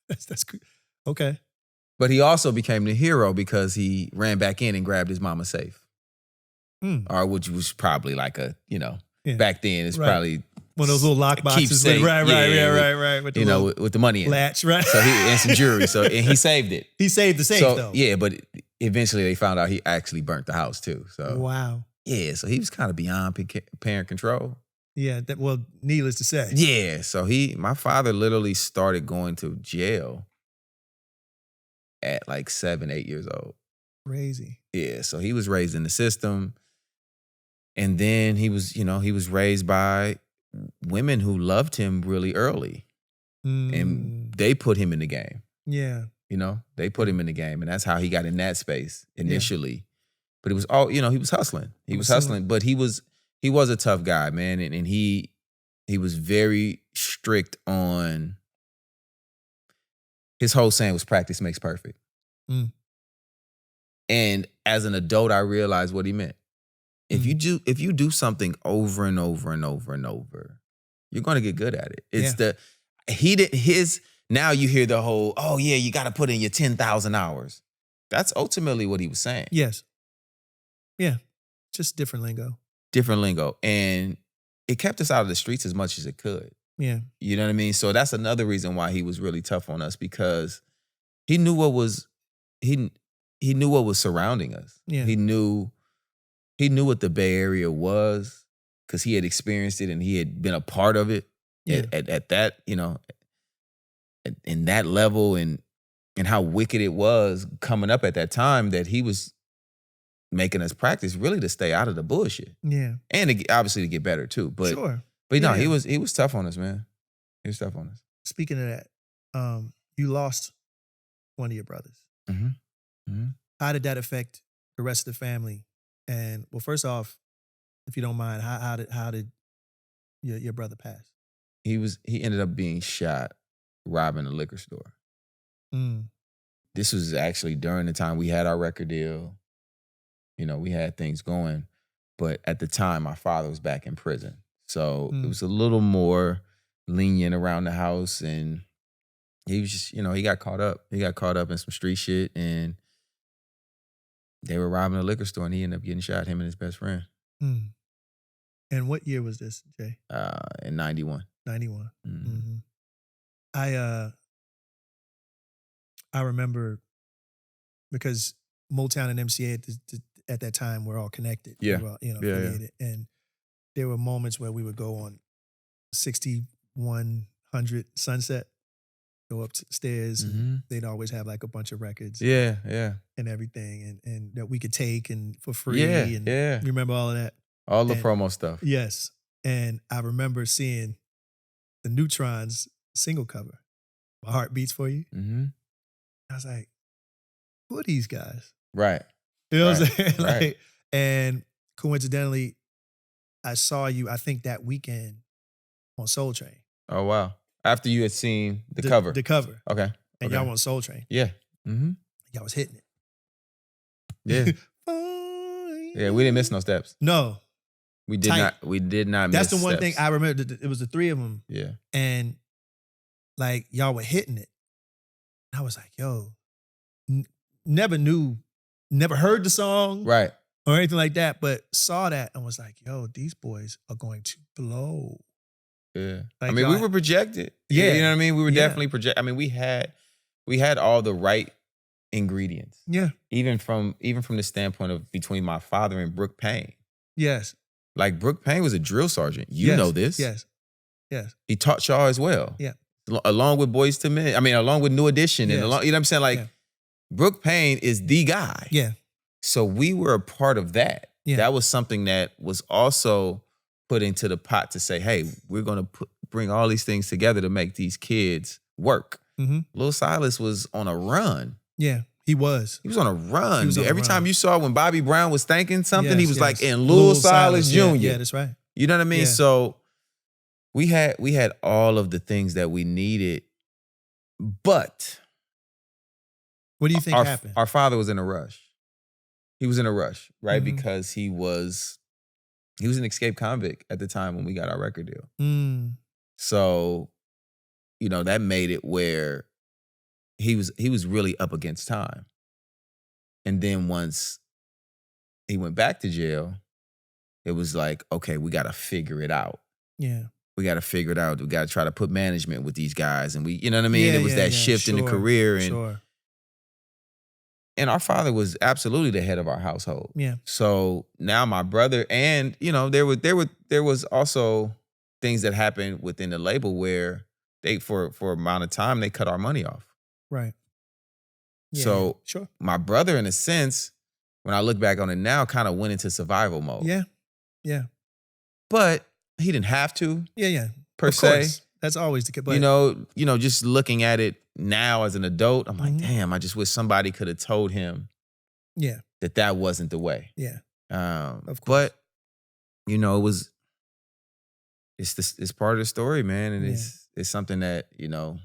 That's good. Okay. But he also became the hero because he ran back in and grabbed his mama's safe. Or which was probably like back then it's probably one of those little lock boxes. Right. With the with the money in it. Latch, right? So and some jewelry. And he saved it. He saved the safe though. Yeah, but eventually they found out he actually burnt the house too. So wow. Yeah, so he was kind of beyond parent control. Yeah, needless to say. Yeah, so my father literally started going to jail at like 7, 8 years old. Crazy. Yeah, so he was raised in the system. And then he was raised by women who loved him really early. And they put him in the game. Yeah. They put him in the game. And that's how he got in that space initially. Yeah. But it was all, he was hustling. He was hustling, but he was a tough guy, man. And he was very strict on, his whole saying was practice makes perfect. And as an adult, I realized what he meant. If you do something over and over and over and over, you're going to get good at it. It's now you hear the whole, oh yeah, you got to put in your 10,000 hours. That's ultimately what he was saying. Yes. Yeah. Just different lingo. Different lingo. And it kept us out of the streets as much as it could. Yeah. You know what I mean? So that's another reason why he was really tough on us, because he knew what was surrounding us. Yeah. He knew what the Bay Area was, because he had experienced it and he had been a part of it at that, in that level, and how wicked it was coming up at that time, that he was making us practice really to stay out of the bullshit. Yeah. And obviously to get better too. But sure. But no, he was tough on us, man. He was tough on us. Speaking of that, you lost one of your brothers. Mm-hmm. Mm-hmm. How did that affect the rest of the family? And well, first off, if you don't mind, how did your brother pass? He ended up being shot robbing a liquor store. This was actually during the time we had our record deal. We had things going, but at the time my father was back in prison. So it was a little more lenient around the house, and he was just, he got caught up. He got caught up in some street shit, and they were robbing a liquor store, and he ended up getting shot, him and his best friend. And what year was this, Jay? In 91. 91. I remember, because Motown and MCA at that time were all connected. Yeah. We were all, affiliated. Yeah. And there were moments where we would go on 6100 Sunset, go upstairs, and they'd always have like a bunch of records. Yeah. And everything, and that we could take and for free. Yeah. And you remember all of that? All the promo stuff. Yes. And I remember seeing the Neutrons single cover, My Heart Beats For You. Mm-hmm. I was like, who are these guys? Right. You know what I'm saying? Like, and coincidentally, I saw you, I think that weekend on Soul Train. Oh, wow. After you had seen the cover. The cover. Okay. And y'all on Soul Train. Yeah. Mm-hmm. Y'all was hitting it. Yeah. Yeah, we didn't miss no steps. No. We did not miss That's the one steps. thing I remember. It was the three of them. Yeah. And like y'all were hitting it. And I was like, yo, never heard the song. Right. Or anything like that, but saw that and was like, yo, these boys are going to blow. Yeah. Like, I mean, we were projected. Yeah. You know what I mean? We were definitely projected. I mean, we had all the right ingredients. Yeah. Even from the standpoint of between my father and Brooke Payne. Yes. Like Brooke Payne was a drill sergeant. You know this. Yes. Yes. He taught Shaw as well. Yeah. Along with Boys to Men. I mean, along with New Edition. And along, you know what I'm saying? Like, Brooke Payne is the guy. Yeah. So we were a part of that. Yeah. That was something that was also put into the pot to say, hey, we're going to bring all these things together to make these kids work. Mm-hmm. Lil Silas was on a run. Yeah, he was. He was on a run. Every time you saw when Bobby Brown was thanking something, he was like, in Lil Silas Jr. Yeah, that's right. You know what I mean? Yeah. So we had all of the things that we needed, but what do you think happened? Our father was in a rush. He was in a rush, right? Mm-hmm. Because he was an escaped convict at the time when we got our record deal. Mm. So, you know, that made it where he was really up against time. And then once he went back to jail, it was like, okay, we got to figure it out. Yeah. We got to figure it out. We got to try to put management with these guys. And you know what I mean? It was that shift in the career. And And our father was absolutely the head of our household. Yeah. So now my brother and, you know, there was also things that happened within the label where they, for amount of time, they cut our money off. Right. Yeah, so sure. My brother, in a sense, when I look back on it now, kind of went into survival mode. Yeah. Yeah. But he didn't have to. Yeah, yeah. Per se. Course. That's always the case. You know, just looking at it now as an adult, I'm like, damn, I just wish somebody could have told him that wasn't the way. Yeah. Of course. But, you know, it's part of the story, man. And it's something that, you know,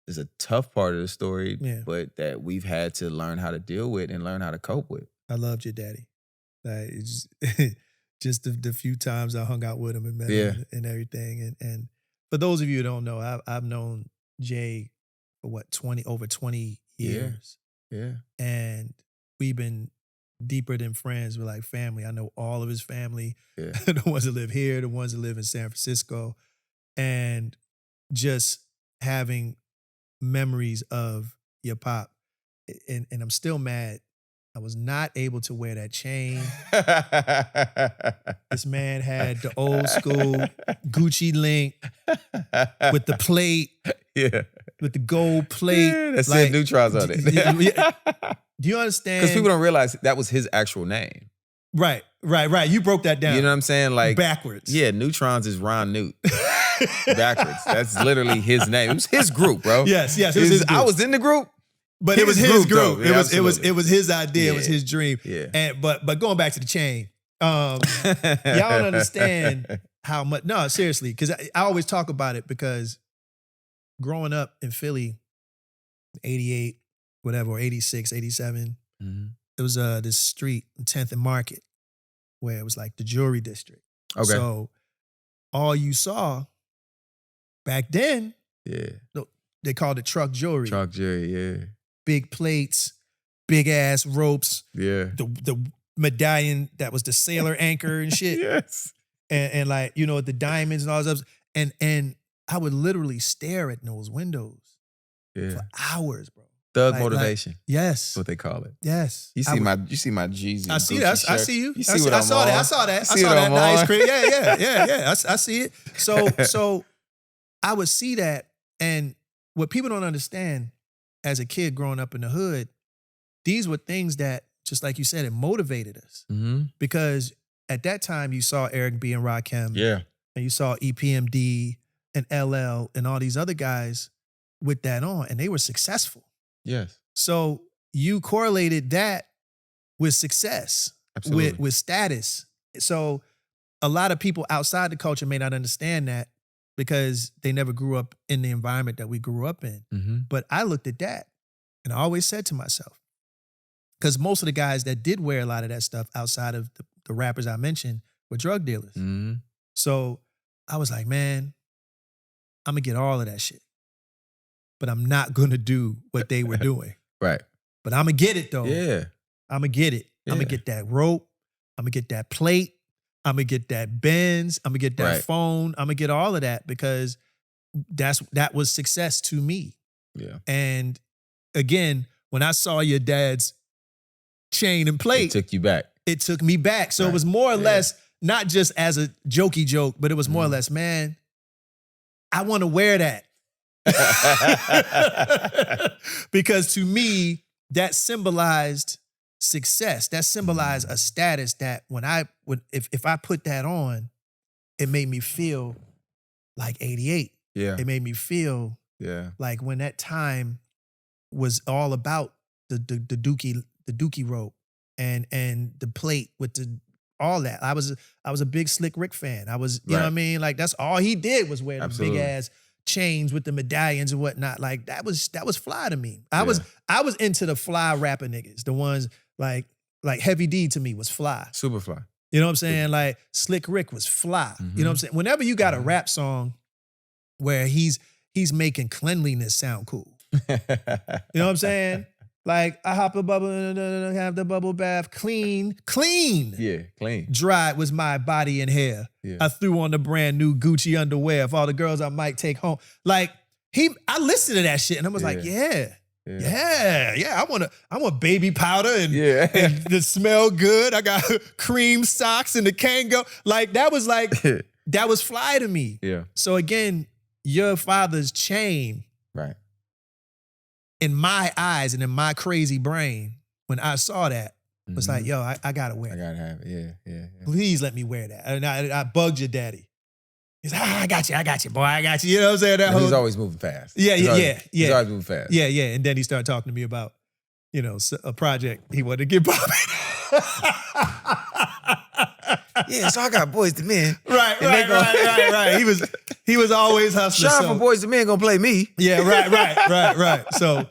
is a tough part of the story, but that we've had to learn how to deal with and learn how to cope with. I loved your daddy. Like, it's just the few times I hung out with him and met him and everything. And for those of you who don't know, I've known Jay for over 20 years. Yeah. And we've been deeper than friends. We're like family. I know all of his family, the ones that live here, the ones that live in San Francisco, and just having memories of your pop. And I'm still mad. I was not able to wear that chain. This man had the old school Gucci link with the plate. Yeah. With the gold plate. Yeah, that said Neutrons on it. Do you understand? Because people don't realize that was his actual name. Right. You broke that down. You know what I'm saying? Like backwards. Yeah, Neutrons is Ron Newt. Backwards. That's literally his name. It was his group, bro. Yes. It was his group. I was in the group. But it was his group. Yeah, it was his idea. Yeah. It was his dream. Yeah. And but going back to the chain, y'all don't understand how much. No, seriously, because I always talk about it because growing up in Philly, 88, whatever, or 86, 87, it was this street, 10th and Market, where it was like the jewelry district. Okay. So all you saw back then, they called it truck jewelry. Truck jewelry, yeah. Big plates, big ass ropes. Yeah. The medallion that was the sailor anchor and shit. Yes. And like, you know, the diamonds and all those. And I would literally stare at those windows for hours, bro. Thug motivation. Yes. That's what they call it. Yes. You see my Jeezy. I see that. I see you. You see what I'm on. I saw that. I saw that in the ice cream. Yeah. I see it. So I would see that, and what people don't understand as a kid growing up in the hood, these were things that, just like you said, it motivated us. Mm-hmm. Because at that time you saw Eric B and Rakim. Yeah. And you saw EPMD and LL and all these other guys with that on, and they were successful. Yes. So you correlated that with success, with status. So a lot of people outside the culture may not understand that because they never grew up in the environment that we grew up in. Mm-hmm. But I looked at that and I always said to myself, because most of the guys that did wear a lot of that stuff outside of the rappers I mentioned were drug dealers. Mm-hmm. So I was like, man, I'm going to get all of that shit. But I'm not going to do what they were doing. Right. But I'm going to get it, though. Yeah. I'm going to get it. Yeah. I'm going to get that rope. I'm going to get that plate. I'm going to get that Benz. I'm going to get that phone. I'm going to get all of that because that was success to me. Yeah. And again, when I saw your dad's chain and plate. It took you back. It took me back. So it was more or less, not just as a jokey joke, but it was more or less, man, I want to wear that. Because to me, that symbolized success. That symbolized a status that when if I put that on, it made me feel like 88. Yeah. It made me feel like when that time was all about the dookie rope and the plate with all that. I was a big Slick Rick fan. I was, you know what I mean? Like that's all he did was wear the big ass chains with the medallions and whatnot. Like that was fly to me. I was into the fly rapper niggas, the ones like Heavy D to me was fly. Super fly. You know what I'm saying? Like Slick Rick was fly. Mm-hmm. You know what I'm saying? Whenever you got a rap song where he's making cleanliness sound cool. You know what I'm saying? Like I hop a bubble, have the bubble bath, clean. Yeah, clean. Dry was my body and hair. Yeah. I threw on the brand new Gucci underwear for all the girls I might take home. Like I listened to that shit and I was like, yeah. I want baby powder and to smell good. I got cream socks and the Kango. Like that was fly to me. Yeah. So again, your father's chain. Right. In my eyes and in my crazy brain, when I saw that, was like, yo, I gotta wear it. I gotta have it. Yeah. Please let me wear that. And I bugged your daddy. He's like, I got you, boy, I got you. You know what I'm saying? He's always moving fast. Yeah. He's always moving fast. Yeah. And then he started talking to me about, a project he wanted to get popping. Yeah, so I got Boys to Men. Right. He was always hustling. Shawn from Boys to Men gonna play me. Yeah, right. So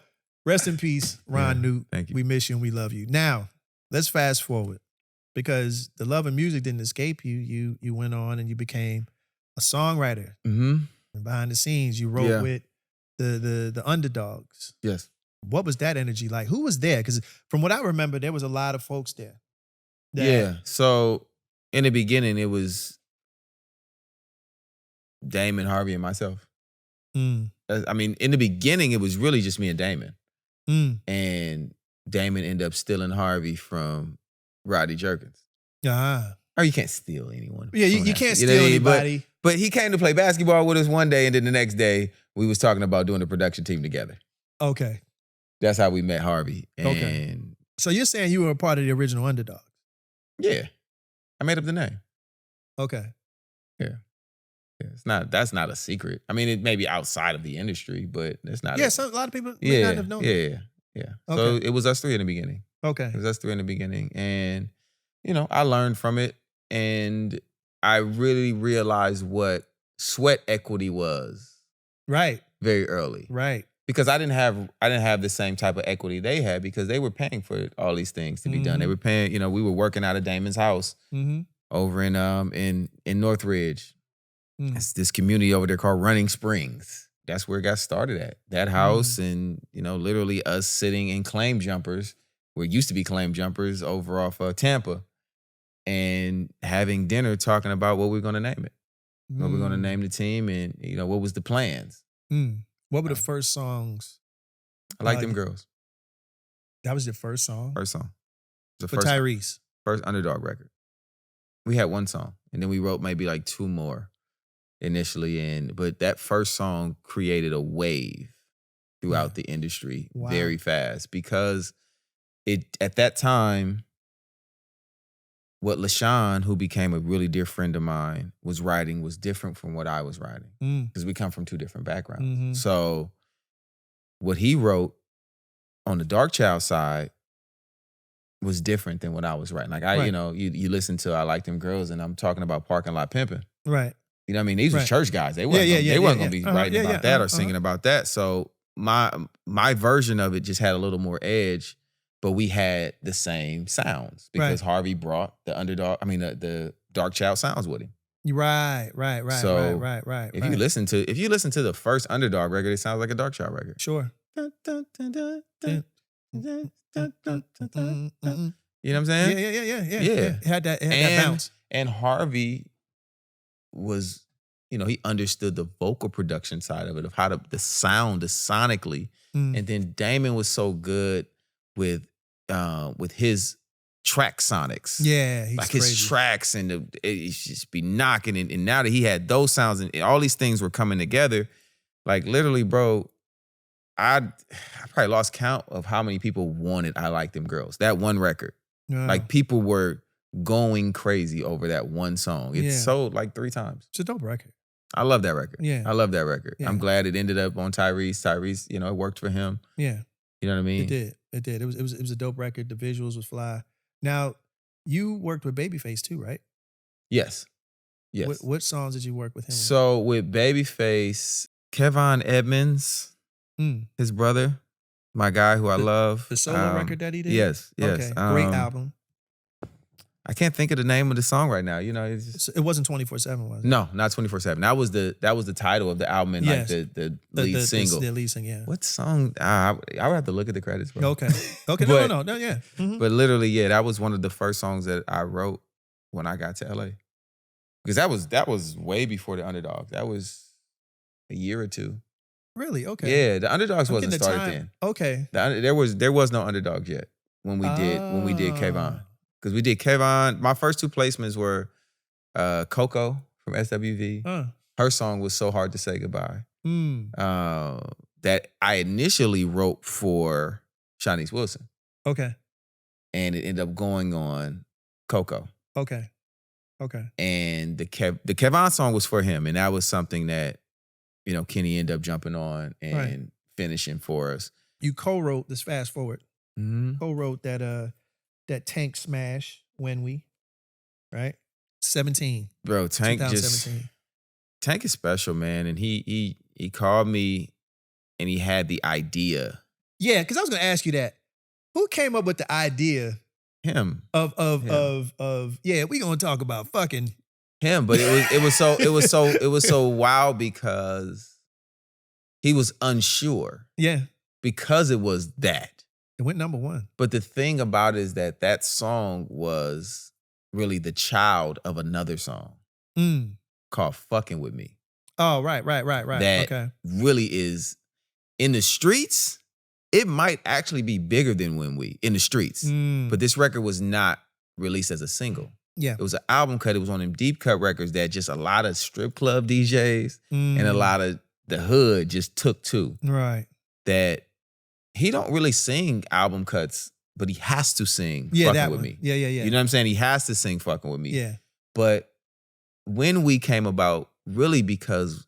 rest in peace, Ron Newt. Thank you. We miss you and we love you. Now, let's fast forward because the love of music didn't escape you. You went on and you became a songwriter. Mm-hmm. And behind the scenes, you wrote with the Underdogs. Yes. What was that energy like? Who was there? Because from what I remember, there was a lot of folks there. So in the beginning, it was Damon, Harvey, and myself. I mean, in the beginning, it was really just me and Damon. And Damon ended up stealing Harvey from Roddy Jerkins. Or you can't steal anyone. Yeah, you can't steal anybody. But he came to play basketball with us one day, and then the next day, we was talking about doing a production team together. Okay. That's how we met Harvey. And okay. So you're saying you were a part of the original Underdogs? Yeah. I made up the name. Okay. Yeah. That's not a secret. I mean, it may be outside of the industry, but it's not. Yeah, a lot of people may not have known that. Yeah. Okay. So it was us three in the beginning. Okay. It was us three in the beginning. And, I learned from it. And I really realized what sweat equity was. Right. Very early. Right. Because I didn't have the same type of equity they had because they were paying for all these things to be done. They were paying, we were working out of Damon's house over in Northridge. It's this community over there called Running Springs. That's where it got started at. That house and, literally us sitting in claim jumpers, where it used to be claim jumpers over off Tampa, and having dinner talking about what we're going to name it. What we're going to name the team and, what was the plans. What were the first songs? I Like Them Girls. That was your first song? First song. For Tyrese? First Underdog record. We had one song, and then we wrote maybe like two more initially. But that first song created a wave throughout the industry very fast because at that time, what LaShawn, who became a really dear friend of mine, was writing was different from what I was writing. Because we come from two different backgrounds. Mm-hmm. So what he wrote on the Dark Child side was different than what I was writing. Like Right. you listen to I Like Them Girls and I'm talking about parking lot pimping. Right. You know what I mean? These were Right. church guys. They wasn't gonna be writing about that or singing uh-huh. about that. So my version of it just had a little more edge, but we had the same sounds because Right. Harvey brought the Dark Child sounds with him. Right. So Right. If you listen to the first Underdog record, it sounds like a Dark Child record. Sure. You know what I'm saying? Yeah. It had that bounce. And Harvey was, he understood the vocal production side of it, of how the sound, the sonically. And then Damon was so good with his track sonics. Yeah, he's like crazy. His tracks and it just be knocking. And now that he had those sounds and all these things were coming together, like literally, bro, I probably lost count of how many people wanted I Like Them Girls. That one record. Like people were going crazy over that one song. It sold like 3 times. It's a dope record. I love that record. Yeah. I love that record. Yeah. I'm glad it ended up on Tyrese. Tyrese, it worked for him. Yeah. You know what I mean? It did. It was a dope record. The visuals was fly. Now, you worked with Babyface too, right? Yes. What songs did you work with him on? So with Babyface, Kevon Edmonds, his brother, my guy who I love. The solo record that he did? Yes. Okay. Great album. I can't think of the name of the song right now. It's just, it wasn't 24/7, was it? No, not 24/7. That was the title of the album and like the lead single. The lead single, yeah. What song? I would have to look at the credits, bro. Okay. No, yeah. Mm-hmm. But literally, that was one of the first songs that I wrote when I got to LA. Because that was way before the Underdogs. That was a year or 2. Really? Okay. Yeah, the Underdogs wasn't started then. Okay. There was no Underdogs yet when we did Kevon. Because we did Kevon. My first 2 placements were Coco from SWV. Her song was So Hard to Say Goodbye. That I initially wrote for Shanice Wilson. Okay. And it ended up going on Coco. Okay. And the Kevon song was for him. And that was something that, Kenny ended up jumping on and finishing for us. You co-wrote this Fast Forward. Mm-hmm. Co-wrote that Tank smash When We, right? 17. Bro, Tank is special, man. And he called me and he had the idea. Yeah, because I was gonna ask you that. Who came up with the idea? Him. Of we gonna talk about fucking him, but it was so wild because he was unsure. Yeah. Because it was that. It went number 1. But the thing about it is that song was really the child of another song called Fucking With Me. Oh, right. That really is in the streets. It might actually be bigger than When We in the streets. But this record was not released as a single. Yeah. It was an album cut. It was on them deep cut records that just a lot of strip club DJs and a lot of the hood just took to. Right. That he don't really sing album cuts, but he has to sing Fucking With Me. Yeah. You know what I'm saying? He has to sing Fucking With Me. Yeah. But When We came about really because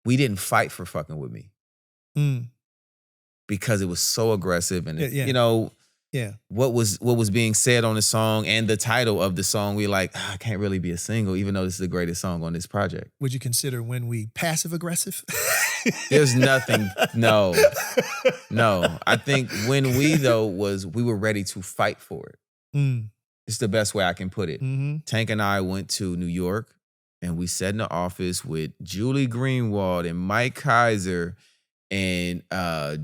we didn't fight for Fucking With Me. Because it was so aggressive and what was being said on the song and the title of the song, we like, I can't really be a single, even though this is the greatest song on this project. Would you consider When We passive aggressive? There's nothing. No. I think When We though we were ready to fight for it. It's the best way I can put it. Tank and I went to New York and we sat in the office with Julie Greenwald and Mike Kaiser and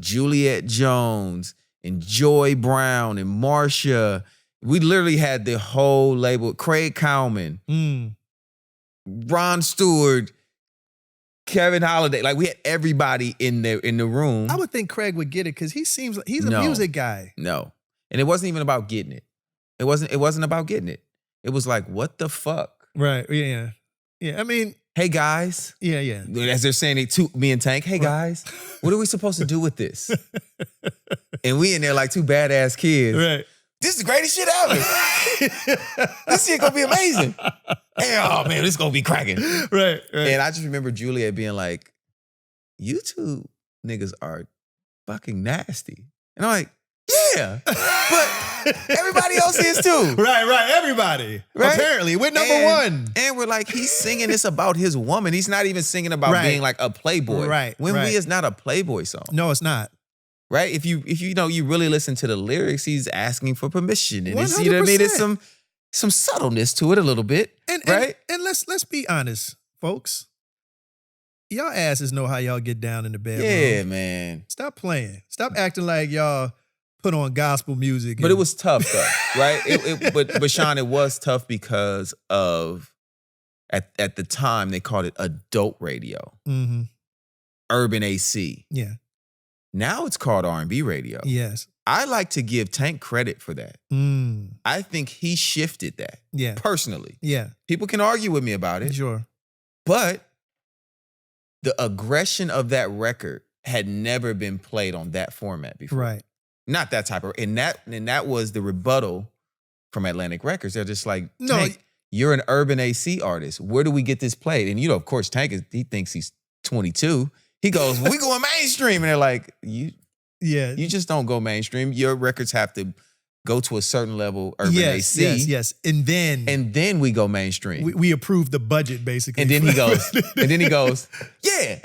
Juliet Jones and Joy Brown and Marsha. We literally had the whole label. Craig Cowman, Ron Stewart, Kevin Holiday. Like we had everybody in the room. I would think Craig would get it because he seems like he's a music guy. No. And it wasn't even about getting it. It wasn't about getting it. It was like, what the fuck? Right. Yeah. Yeah. I mean, hey guys. Yeah. As they're saying it to me and Tank, hey guys, what are we supposed to do with this? And we in there like 2 badass kids. Right. this is the greatest shit ever. This shit gonna be amazing. Hey, oh man, this gonna be cracking. Right. And I just remember Juliet being like, you two niggas are fucking nasty. And I'm like, yeah, but everybody else is too. Right, everybody. Right? Apparently, we're number one. And we're like, he's singing this about his woman. He's not even singing about being like a playboy. Right. When We is not a playboy song. No, it's not. Right? If you you really listen to the lyrics, he's asking for permission. And it's, 100%. you know what I mean? There's some subtleness to it a little bit. Right? And let's be honest, folks. Y'all asses know how y'all get down in the bedroom. Yeah, man. Stop playing. Stop acting like y'all put on gospel music. But it was tough though, right? But Shawn, it was tough because of at the time they called it adult radio, urban AC. Yeah. Now it's called R&B radio. Yes. I like to give Tank credit for that. I think he shifted that. Yeah. Personally. Yeah. People can argue with me about it. Sure. But the aggression of that record had never been played on that format before. Right. Not that type of, and that was the rebuttal from Atlantic Records. They're just like, Tank, you're an urban AC artist. Where do we get this played? And of course, Tank he thinks he's 22. He goes, we going mainstream. And they're like, you just don't go mainstream. Your records have to go to a certain level, urban AC. Yes. And then we go mainstream. We approve the budget, basically. And then he goes, yeah.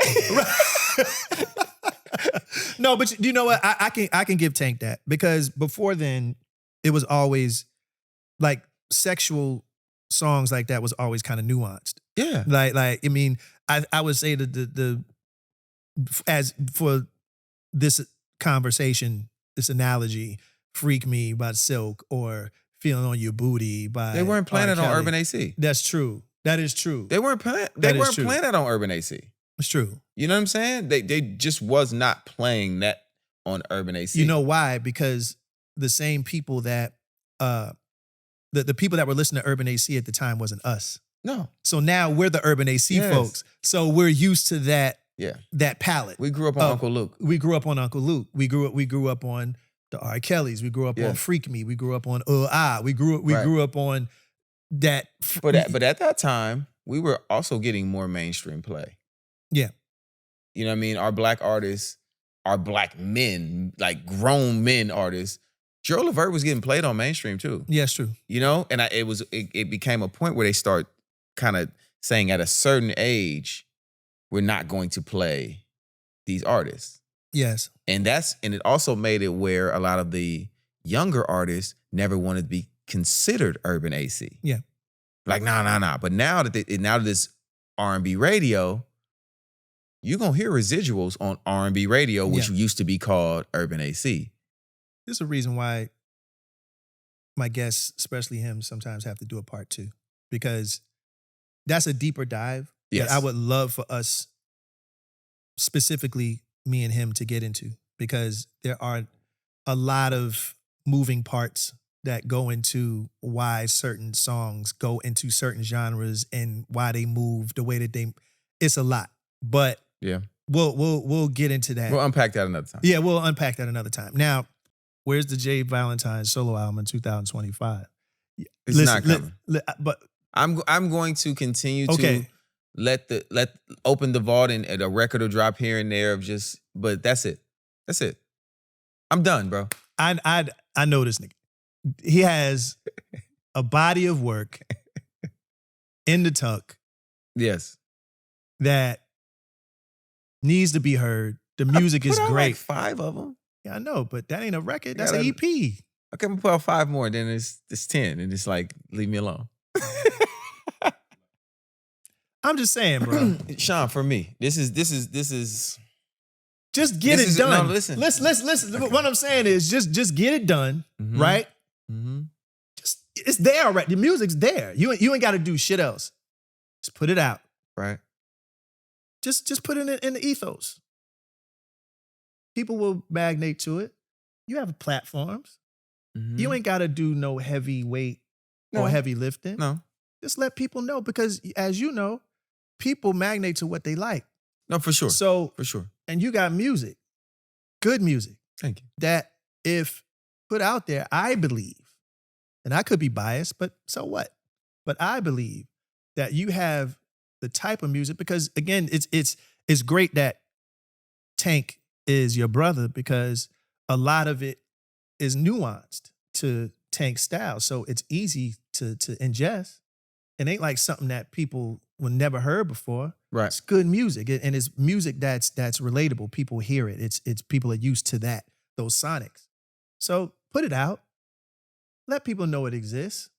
No, but you know what? I can give Tank that, because before then, it was always like sexual songs like that was always kind of nuanced. Yeah. Like I mean, I would say that as for this conversation, this analogy, "Freak Me" by Silk or "Feeling on Your Booty" by They weren't playing it on Urban AC. That's true. That is true. They weren't playing it on Urban AC. It's true. You know what I'm saying? They just was not playing that on Urban AC. You know why? Because the same people that the people that were listening to Urban AC at the time wasn't us. No. So now we're the Urban AC folks. So we're used to that. Yeah. That palette. We grew up on Uncle Luke. We grew up on Uncle Luke. We grew up on the R. Kellys. We grew up on Freak Me. We grew up on We grew up on that. But at that time, we were also getting more mainstream play. Yeah. You know what I mean? Our black artists, our black men, like grown men artists, Gerald Levert was getting played on mainstream too. Yeah, it's true. You know? And it became a point where they start kind of saying at a certain age, we're not going to play these artists. Yes. And it also made it where a lot of the younger artists never wanted to be considered urban AC. Yeah. Like, nah. But now that this R&B radio, you're going to hear residuals on R&B radio, which used to be called urban AC. There's a reason why my guests, especially him, sometimes have to do a part 2, because that's a deeper dive that I would love for us, specifically me and him, to get into, because there are a lot of moving parts that go into why certain songs go into certain genres and why they move the way that they. It's a lot, but we'll get into that. We'll unpack that another time. Yeah, we'll unpack that another time. Now, where's the Jay Valentine solo album in 2025? It's not coming. But I'm going to continue to let open the vault, and a record will drop here and there but that's it. That's it. I'm done, bro. I know this nigga. He has a body of work in the tuck. Yes. That needs to be heard. The music is great. Like 5 of them. Yeah, I know, but that ain't a record. That's an EP. Okay, I'm gonna put out 5 more, then it's 10, and it's like, leave me alone. I'm just saying, bro. Shawn, for me, this is just get it done. No, listen. Listen. What I'm saying is just get it done, right? Mm-hmm. Just it's there already. The music's there. You ain't got to do shit else. Just put it out. Right. Just put it in the ethos. People will magnate to it. You have platforms. Mm-hmm. You ain't got to do no heavy weight or heavy lifting. No. Just let people know, because as you know, people magnate to what they like. No, for sure. So, for sure. And you got music, good music. Thank you. That if put out there, I believe and I could be biased, but so what? But I believe that you have the type of music, because again, it's great that Tank is your brother, because a lot of it is nuanced to Tank's style. So it's easy to ingest. It ain't like something that people will never heard before. Right. It's good music, and it's music that's relatable. People hear it. It's people are used to that, those sonics. So put it out. Let people know it exists.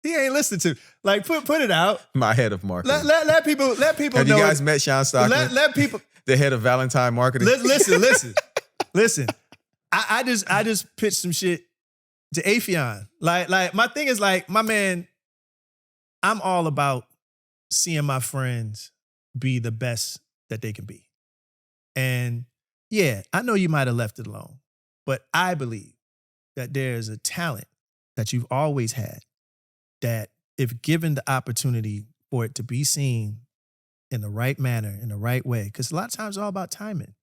He ain't listened to. Like put it out. My head of marketing. Let people Have know. Have you guys met Sean Stockman? Let people. The head of Valentine marketing. Listen. I just pitched some shit to Afion. Like my thing is, like, my man, I'm all about seeing my friends be the best that they can be. And yeah, I know you might have left it alone, but I believe that there's a talent that you've always had that, if given the opportunity for it to be seen in the right manner, in the right way, because a lot of times it's all about timing.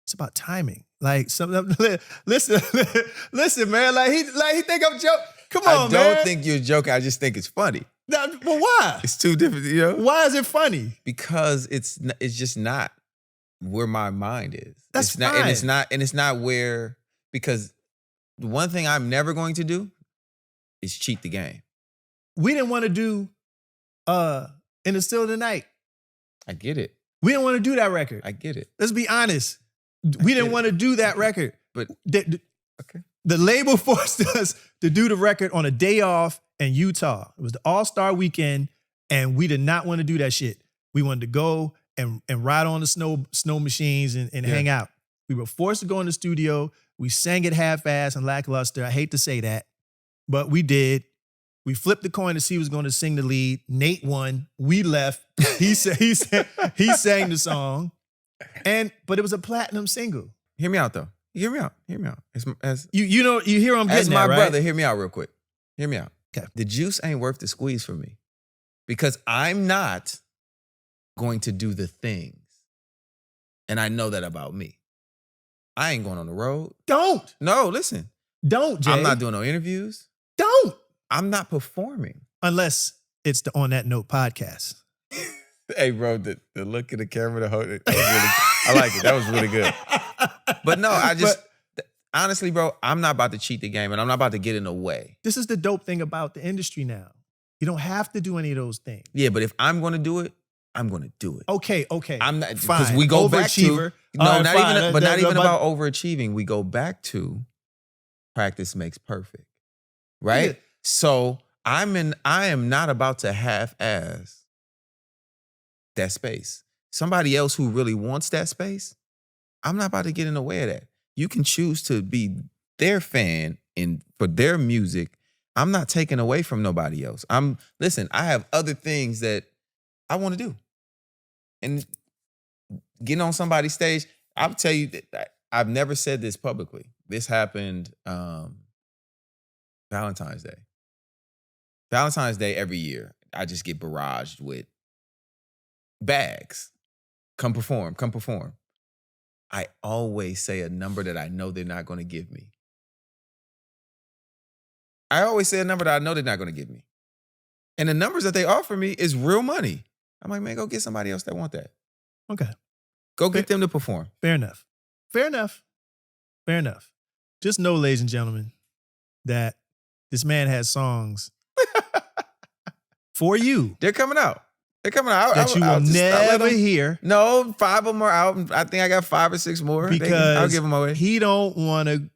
It's about timing. Like, listen, man. Like he think I'm joking. Come on, man. I don't think you're joking. I just think it's funny. Well, why? It's too different, you know? Why is it funny? Because it's just not where my mind is. That's it's not, and it's not where, because the one thing I'm never going to do is cheat the game. We didn't want to do In the Still of the Night. I get it. We didn't want to do that record. I get it. Let's be honest. We didn't want to do that record. But okay. The label forced us to do the record on a day off in Utah. It was the All-Star weekend, and we did not want to do that shit. We wanted to go and ride on the snow machines and hang out. We were forced to go in the studio. We sang it half-assed and lackluster. I hate to say that, but we did. We flipped the coin to see who was going to sing the lead. Nate won. We left. He sang the song, but it was a platinum single. Hear me out, though. Hear me out. You hear him getting as my that, right? brother. Hear me out real quick. Hear me out. Okay. The juice ain't worth the squeeze for me, because I'm not going to do the things, and I know that about me. I ain't going on the road. Don't. No, listen. Don't, Jay. I'm not doing no interviews. Don't. I'm not performing. Unless it's the On That Note podcast. Hey, bro, the look at the camera, I like it. That was really good. But no, honestly, bro, I'm not about to cheat the game, and I'm not about to get in the way. This is the dope thing about the industry now. You don't have to do any of those things. Yeah, but if I'm going to do it, I'm going to do it. Okay. I'm not, fine. Because we go back to not even about overachieving. We go back to practice makes perfect, right? Yeah. So I am not about to half-ass that space. Somebody else who really wants that space, I'm not about to get in the way of that. You can choose to be their fan for their music. I'm not taking away from nobody else. Listen, I have other things that I want to do. And getting on somebody's stage, I'll tell you that I've never said this publicly. This happened Valentine's Day. Valentine's Day every year, I just get barraged with bags. Come perform. I always say a number that I know they're not going to give me. And the numbers that they offer me is real money. I'm like, man, go get somebody else that want that. Okay. Go get them to perform. Fair enough. Just know, ladies and gentlemen, that this man has songs for you. They're coming out. That you will never hear. No, 5 of them are out. I think I got 5 or 6 more. Because I'll give them away. He don't want to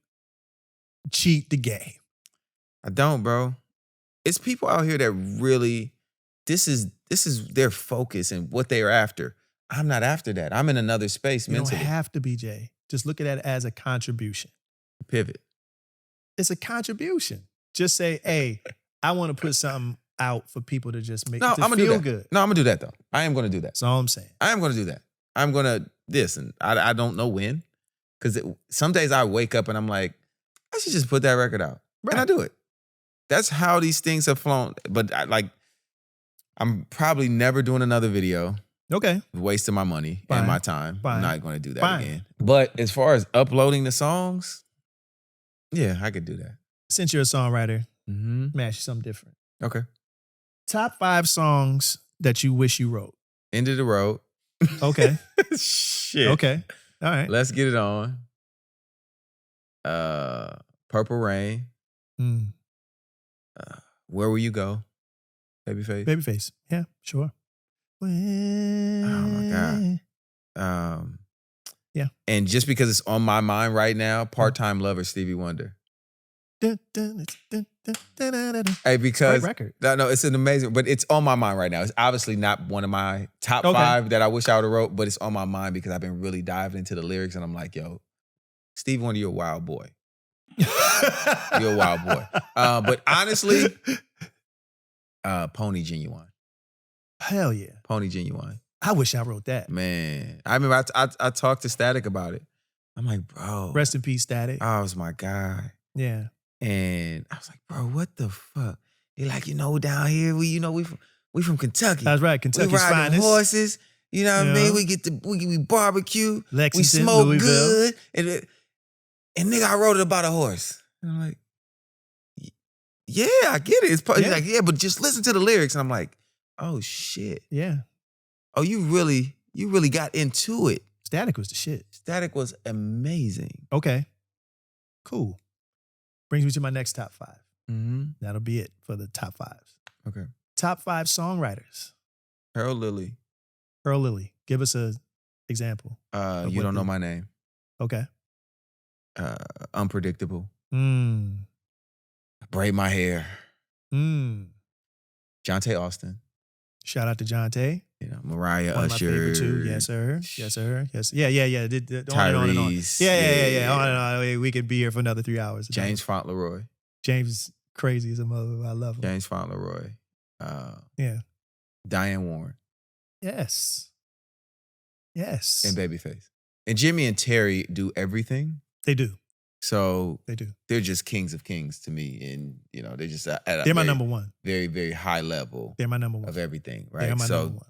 cheat the game. I don't, bro. It's people out here that really, this is their focus and what they are after. I'm not after that. I'm in another space mentally. You don't have to be, Jay. Just look at it as a contribution. Pivot. It's a contribution. Just say, hey, I want to put something out for people to just make I'm gonna feel do that. good. No, I'm gonna do that though. I am gonna do that. That's all I'm saying. I am gonna do that. I'm gonna and I don't know when, because some days I wake up and I'm like, I should just put that record out, right. And I do it. That's how these things have flown. But I'm probably never doing another video. Okay, wasting my money and my time. I'm not gonna do that again. But as far as uploading the songs, yeah, I could do that. since you're a songwriter, Mm-hmm. let me ask you something different. Okay. Top 5 songs that you wish you wrote. End of the road. Okay. Shit. Okay. All right. Let's get it on. Purple Rain. Where Will You Go? Babyface. Babyface. Yeah, sure. Oh my God. Yeah. And just because it's on my mind right now, Part-Time Lover, Stevie Wonder. Hey, because great record. No, it's an amazing, but it's on my mind right now. It's obviously not one of my top 5 that I wish I would have wrote, but it's on my mind because I've been really diving into the lyrics and I'm like, yo, Stevie Wonder, you're a wild boy. You're a wild boy. But honestly, Pony Genuine. Hell yeah. Pony Genuine. I wish I wrote that. Man. I remember I talked to Static about it. I'm like, bro. Rest in peace, Static. Oh, it was my guy. Yeah. And I was like, bro, what the fuck? He like, down here, we from Kentucky. That's right, Kentucky's we riding finest. horses. You know what I mean? We barbecue. Lexington, we smoke Louisville. good. And nigga, I wrote it about a horse. And I'm like, yeah, I get it. He's like, yeah, but just listen to the lyrics. And I'm like, oh shit. Yeah. Oh, you really got into it. Static was the shit. Static was amazing. Okay. Cool. Brings me to my next top 5. Mm-hmm. That'll be it for the top 5s. Okay. Top 5 songwriters. Earl Lilly. Earl Lilly. Give us an example. You Don't Know My Name. Okay. Unpredictable. Braid My Hair. Jonte Austin. Shout out to Jonte. Mariah One Usher. Of my favorite too. Yes, sir. Yes, sir. Yes. Yeah. Tyrese. On and on. Yeah. On and on. We could be here for another 3 hours. James Fauntleroy. James is crazy as a mother. I love him. James Fauntleroy. Yeah. Diane Warren. Yes. And Babyface. And Jimmy and Terry do everything. They do. So they do. They're just kings of kings to me. And, they're just at a they're my number one. Very, very high level. They're my number one. Of everything, right? They're my number one.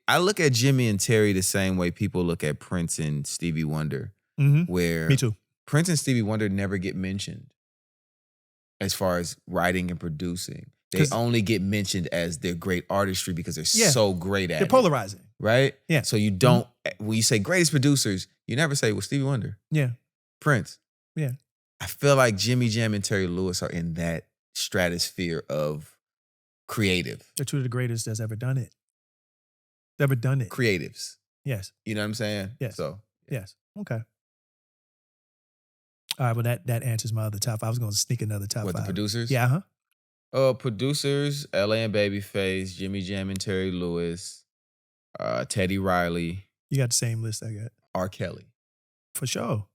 I look at Jimmy and Terry the same way people look at Prince and Stevie Wonder. Mm-hmm. Where me too. Prince and Stevie Wonder never get mentioned as far as writing and producing. They only get mentioned as their great artistry because they're so great at it. They're polarizing. Right? Yeah. So you don't, when you say greatest producers, you never say, well, Stevie Wonder. Yeah. Prince. Yeah. I feel like Jimmy Jam and Terry Lewis are in that stratosphere of creative. They're two of the greatest that's ever done it. Ever done it. Creatives. Yes. You know what I'm saying? Yes. So. Yes. Okay. All right, well, that answers my other top 5. I was going to sneak another top 5. What, the producers? Yeah, producers, LA and Babyface, Jimmy Jam and Terry Lewis, Teddy Riley. You got the same list I got. R. Kelly. For sure.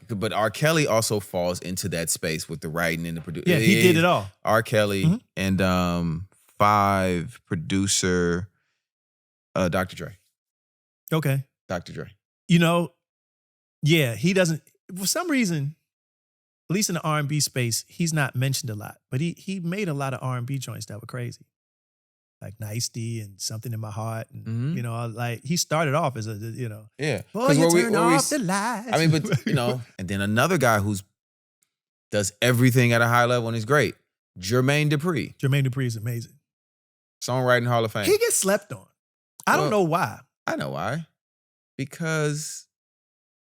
But R. Kelly also falls into that space with the writing and the producing. Yeah, he did it all. R. Kelly and 5 producer, Dr. Dre. Okay. Dr. Dre. Yeah, he doesn't, for some reason, at least in the R&B space, he's not mentioned a lot. But he made a lot of R&B joints that were crazy. Like Nicety and Something in My Heart. And, like he started off as a, Yeah. Boy, you turn off the lights. I mean, but, and then another guy who's does everything at a high level and is great, Jermaine Dupri. Jermaine Dupri is amazing. Songwriting Hall of Fame. He gets slept on. I don't know why. I know why. Because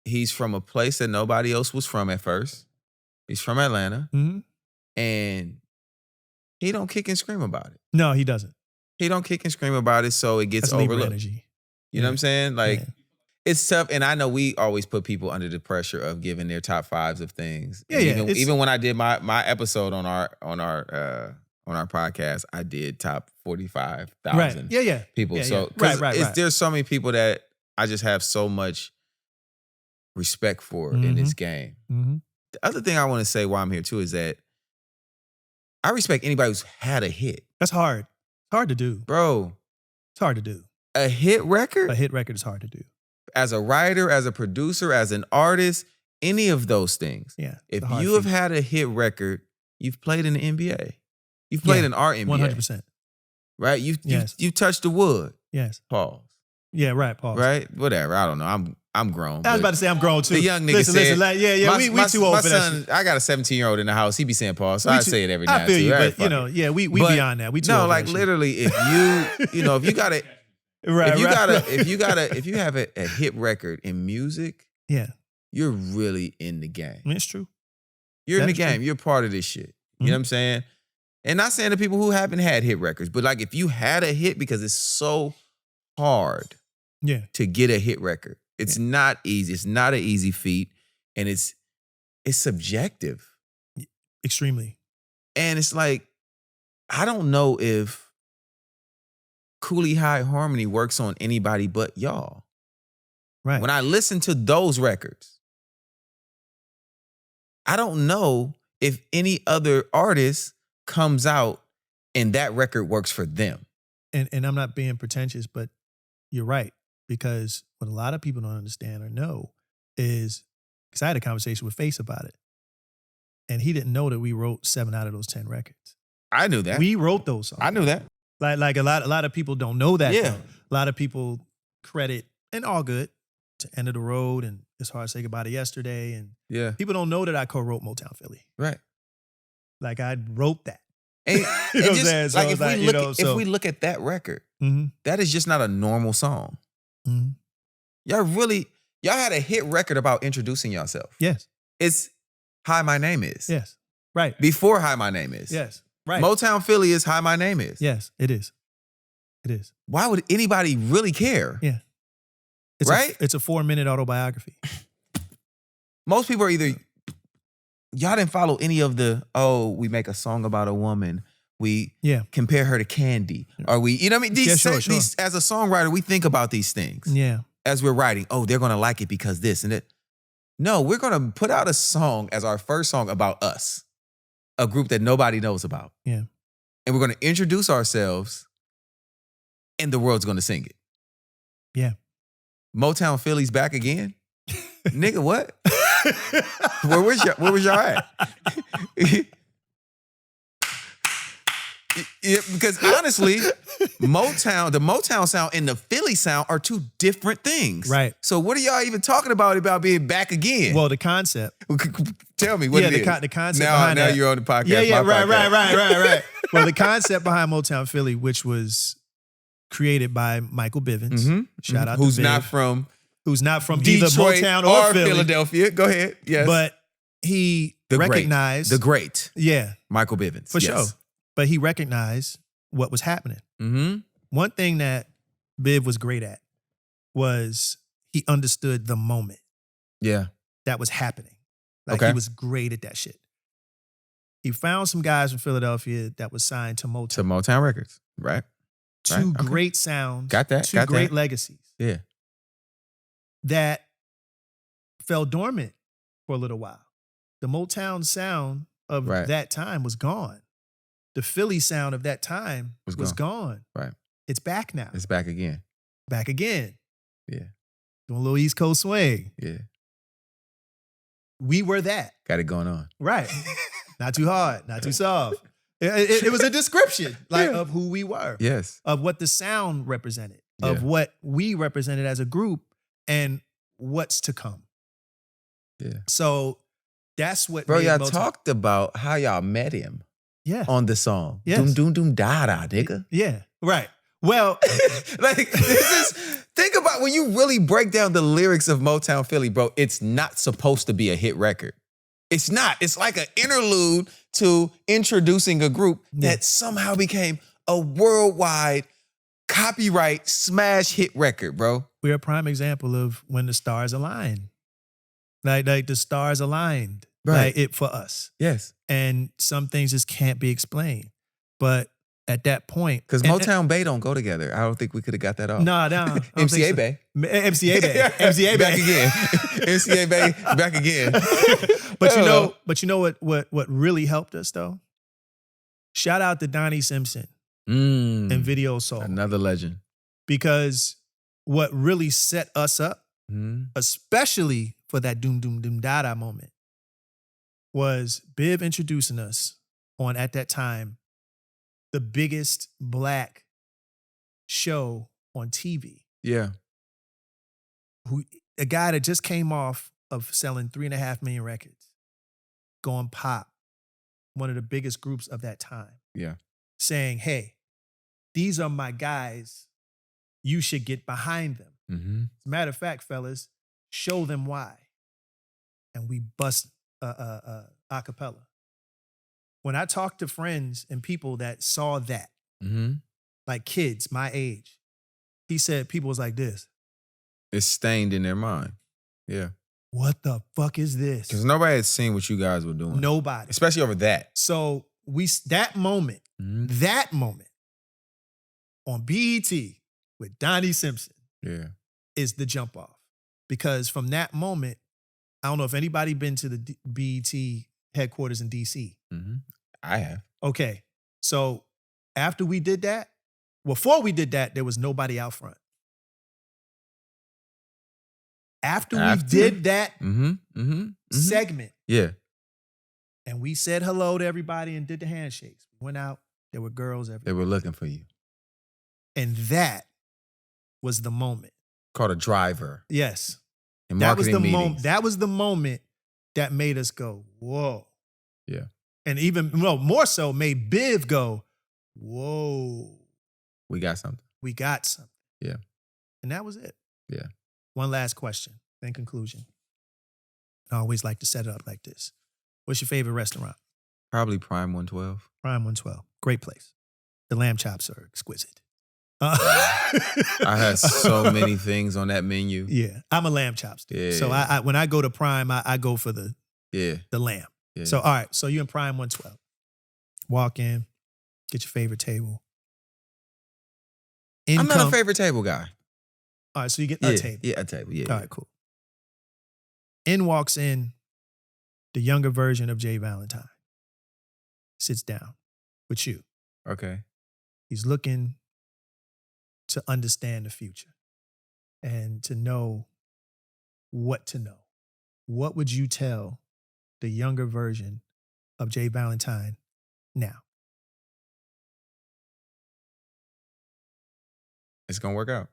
he's from a place that nobody else was from at first. He's from Atlanta. Mm-hmm. And he don't kick and scream about it. No, he doesn't. He don't kick and scream about it, so it gets overlooked. Energy. You know what I'm saying? Like, it's tough. And I know we always put people under the pressure of giving their top 5s of things. Yeah, even when I did my episode on our podcast, I did top 45,000 people. So there's so many people that I just have so much respect for in this game. Mm-hmm. The other thing I want to say while I'm here too is that I respect anybody who's had a hit. That's hard. It's hard to do. Bro. It's hard to do. A hit record? A hit record is hard to do. As a writer, as a producer, as an artist, any of those things. Yeah. If you have had a hit record, you've played in the NBA. You've played in our NBA. 100%. Right? You touched the wood. Yes. Pause. Yeah, right. Pause. Right? Whatever. I don't know. I'm grown. I was about to say I'm grown too. The young nigga said, we too old for that shit. I got a 17-year-old in the house. He be saying Paul, so I say it every now and then. I feel you, but we beyond that. We too old for that literally, if you know, if you got a, if you have a hit record in music, you're really in the game. It's true. You're in the game. You're part of this shit. You know what I'm saying? And not saying to people who haven't had hit records, but like if you had a hit, because it's so hard to get a hit record. It's not easy. It's not an easy feat. And it's subjective. Extremely. And it's like, I don't know if Cooley High Harmony works on anybody but y'all. Right. When I listen to those records, I don't know if any other artist comes out and that record works for them. And I'm not being pretentious, but you're right. Because what a lot of people don't understand or know is, because I had a conversation with Face about it, and he didn't know that we wrote 7 out of those 10 records. I knew that. We wrote those songs. I knew that. Like a lot of people don't know that. Yeah. Though. A lot of people credit, and all good, to End of the Road and It's Hard to Say Goodbye to Yesterday. And people don't know that I co-wrote Motownphilly. Right. Like I wrote that. And, you know just, like if we look at that record, that is just not a normal song. Y'all had a hit record about introducing yourself. Yes. It's Hi, My Name Is. Yes. Right. Before Hi, My Name Is. Yes. Right. Motownphilly is Hi, My Name Is. Yes, it is. It is. Why would anybody really care? Yeah. It's a 4-minute autobiography. Most people are either, y'all didn't follow any of the, we make a song about a woman. We compare her to Candy. Or we, you know what I mean? These, as a songwriter, we think about these things. Yeah. As we're writing, they're going to like it because this and that. No, we're going to put out a song as our first song about us. A group that nobody knows about. Yeah. And we're going to introduce ourselves and the world's going to sing it. Yeah. Motownphilly's back again? Nigga, what? Where was y'all at? Because honestly, the Motown sound and the Philly sound are two different things. Right. So what are y'all even talking about being back again? Well, the concept. Tell me what it is. The concept behind that. Now you're on the podcast. Right. Well, the concept behind Motownphilly, which was created by Michael Bivens. Shout out to Who's Biv, not from either Detroit Motown or Philly. Philadelphia. Go ahead. Yes. But he recognized the great. Yeah. Michael Bivens. For sure. But he recognized what was happening. One thing that Biv was great at was he understood the moment. Yeah. That was happening. Like he was great at that shit. He found some guys from Philadelphia that was signed to Motown. To Motown Records. Right. Two great sounds. Got that. Two great legacies. Yeah. That fell dormant for a little while. The Motown sound of that time was gone. The Philly sound of that time was gone. Right. It's back now. It's back again. Back again. Yeah. Doing a little East Coast swing. Yeah. We were that. Got it going on. Right. Not too hard, not too soft. It was a description of who we were. Yes. Of what the sound represented. Of what we represented as a group and what's to come. Yeah. So that's what Bro, y'all talked about how y'all met him. Yeah. On the song. Yes. Doom, doom, doom, da, da, nigga. Yeah. Right. Well, think about when you really break down the lyrics of Motownphilly, bro, it's not supposed to be a hit record. It's not. It's like an interlude to introducing a group that somehow became a worldwide copyright smash hit record, bro. We're a prime example of when the stars align. Like the stars aligned. Right. Like for us. Yes. And some things just can't be explained. But at that point. Because Motown Bay don't go together. I don't think we could have got that off. No. MCA Bay. MCA Bay. MCA Bay. Back again. MCA Bay, back again. But you know what really helped us though? Shout out to Donnie Simpson and Video Soul. Another legend. Because what really set us up, especially for that doom, doom, doom, da, da moment, was Biv introducing us on, at that time, the biggest black show on TV. Yeah. Who a guy that just came off of selling 3.5 million records, going pop, one of the biggest groups of that time. Yeah. Saying, hey, these are my guys. You should get behind them. Mm-hmm. As a matter of fact, fellas, show them why. And we bust a cappella. When I talk to friends and people that saw that, like kids my age, he said people was like this. It's stained in their mind. Yeah. What the fuck is this? Because nobody had seen what you guys were doing. Nobody. Especially over that. So that moment on BET with Donnie Simpson is the jump off. Because from that moment, I don't know if anybody been to the BET headquarters in DC. I have. Okay. So after we did that, before we did that, there was nobody out front. After we did that segment, and we said hello to everybody and did the handshakes, we went out, there were girls everywhere. They were looking for you. And that was the moment. Called a driver. Yes. In marketing meetings. That was the moment that made us go, whoa. Yeah. And even more so made Biv go, whoa. We got something. We got something. Yeah. And that was it. Yeah. One last question in conclusion. I always like to set it up like this. What's your favorite restaurant? Probably Prime 112. Prime 112. Great place. The lamb chops are exquisite. I had so many things on that menu. Yeah. I'm a lamb chops dude. Yeah. So I when I go to Prime, I go for the lamb. Yeah. So all right. So you're in Prime 112. Walk in, get your favorite table. I'm not a favorite table guy. All right, so you get a table. Yeah, a table. Yeah. All right, cool. In walks in the younger version of Jay Valentine. Sits down with you. Okay. He's looking to understand the future and to know what to know. What would you tell the younger version of Jay Valentine now? It's gonna work out.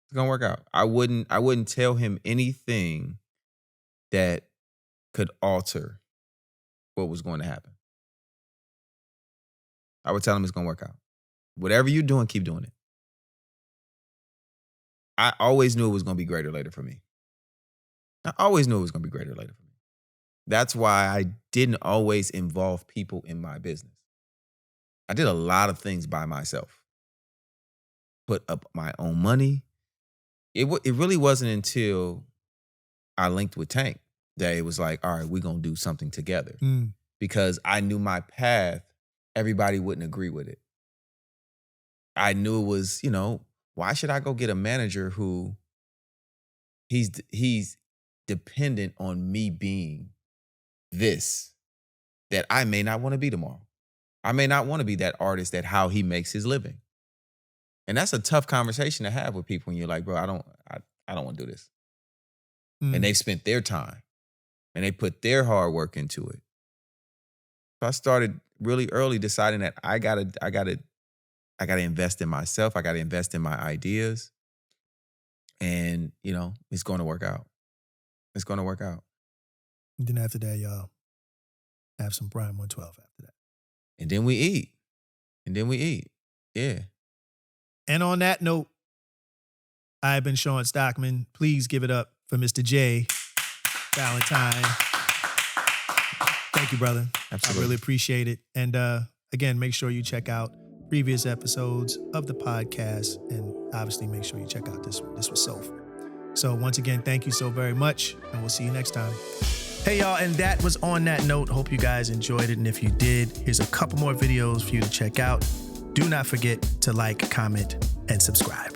It's gonna work out. I wouldn't tell him anything that could alter what was going to happen. I would tell him it's gonna work out. Whatever you're doing, keep doing it. I always knew it was gonna be greater later for me. I always knew it was gonna be greater later for me. That's why I didn't always involve people in my business. I did a lot of things by myself. Put up my own money. It really wasn't until I linked with Tank that it was like, all right, we're going to do something together. Because I knew my path, everybody wouldn't agree with it. I knew it was, why should I go get a manager who he's dependent on me being this that I may not want to be tomorrow. I may not want to be that artist that how he makes his living. And that's a tough conversation to have with people when you're like, bro, I don't want to do this. And they've spent their time and they put their hard work into it. So I started really early deciding that I gotta invest in myself. I gotta invest in my ideas. And, it's going to work out. It's going to work out. And then after that, y'all have some Prime 112 after that. And then we eat. Yeah. And on that note, I've been Shawn Stockman. Please give it up for Mr. Jay Valentine. Thank you, brother. Absolutely. I really appreciate it. And again, make sure you check out previous episodes of the podcast. And obviously make sure you check out this one. This was soulful. So once again, thank you so very much. And we'll see you next time. Hey, y'all. And that was On That Note. Hope you guys enjoyed it. And if you did, here's a couple more videos for you to check out. Do not forget to like, comment, and subscribe.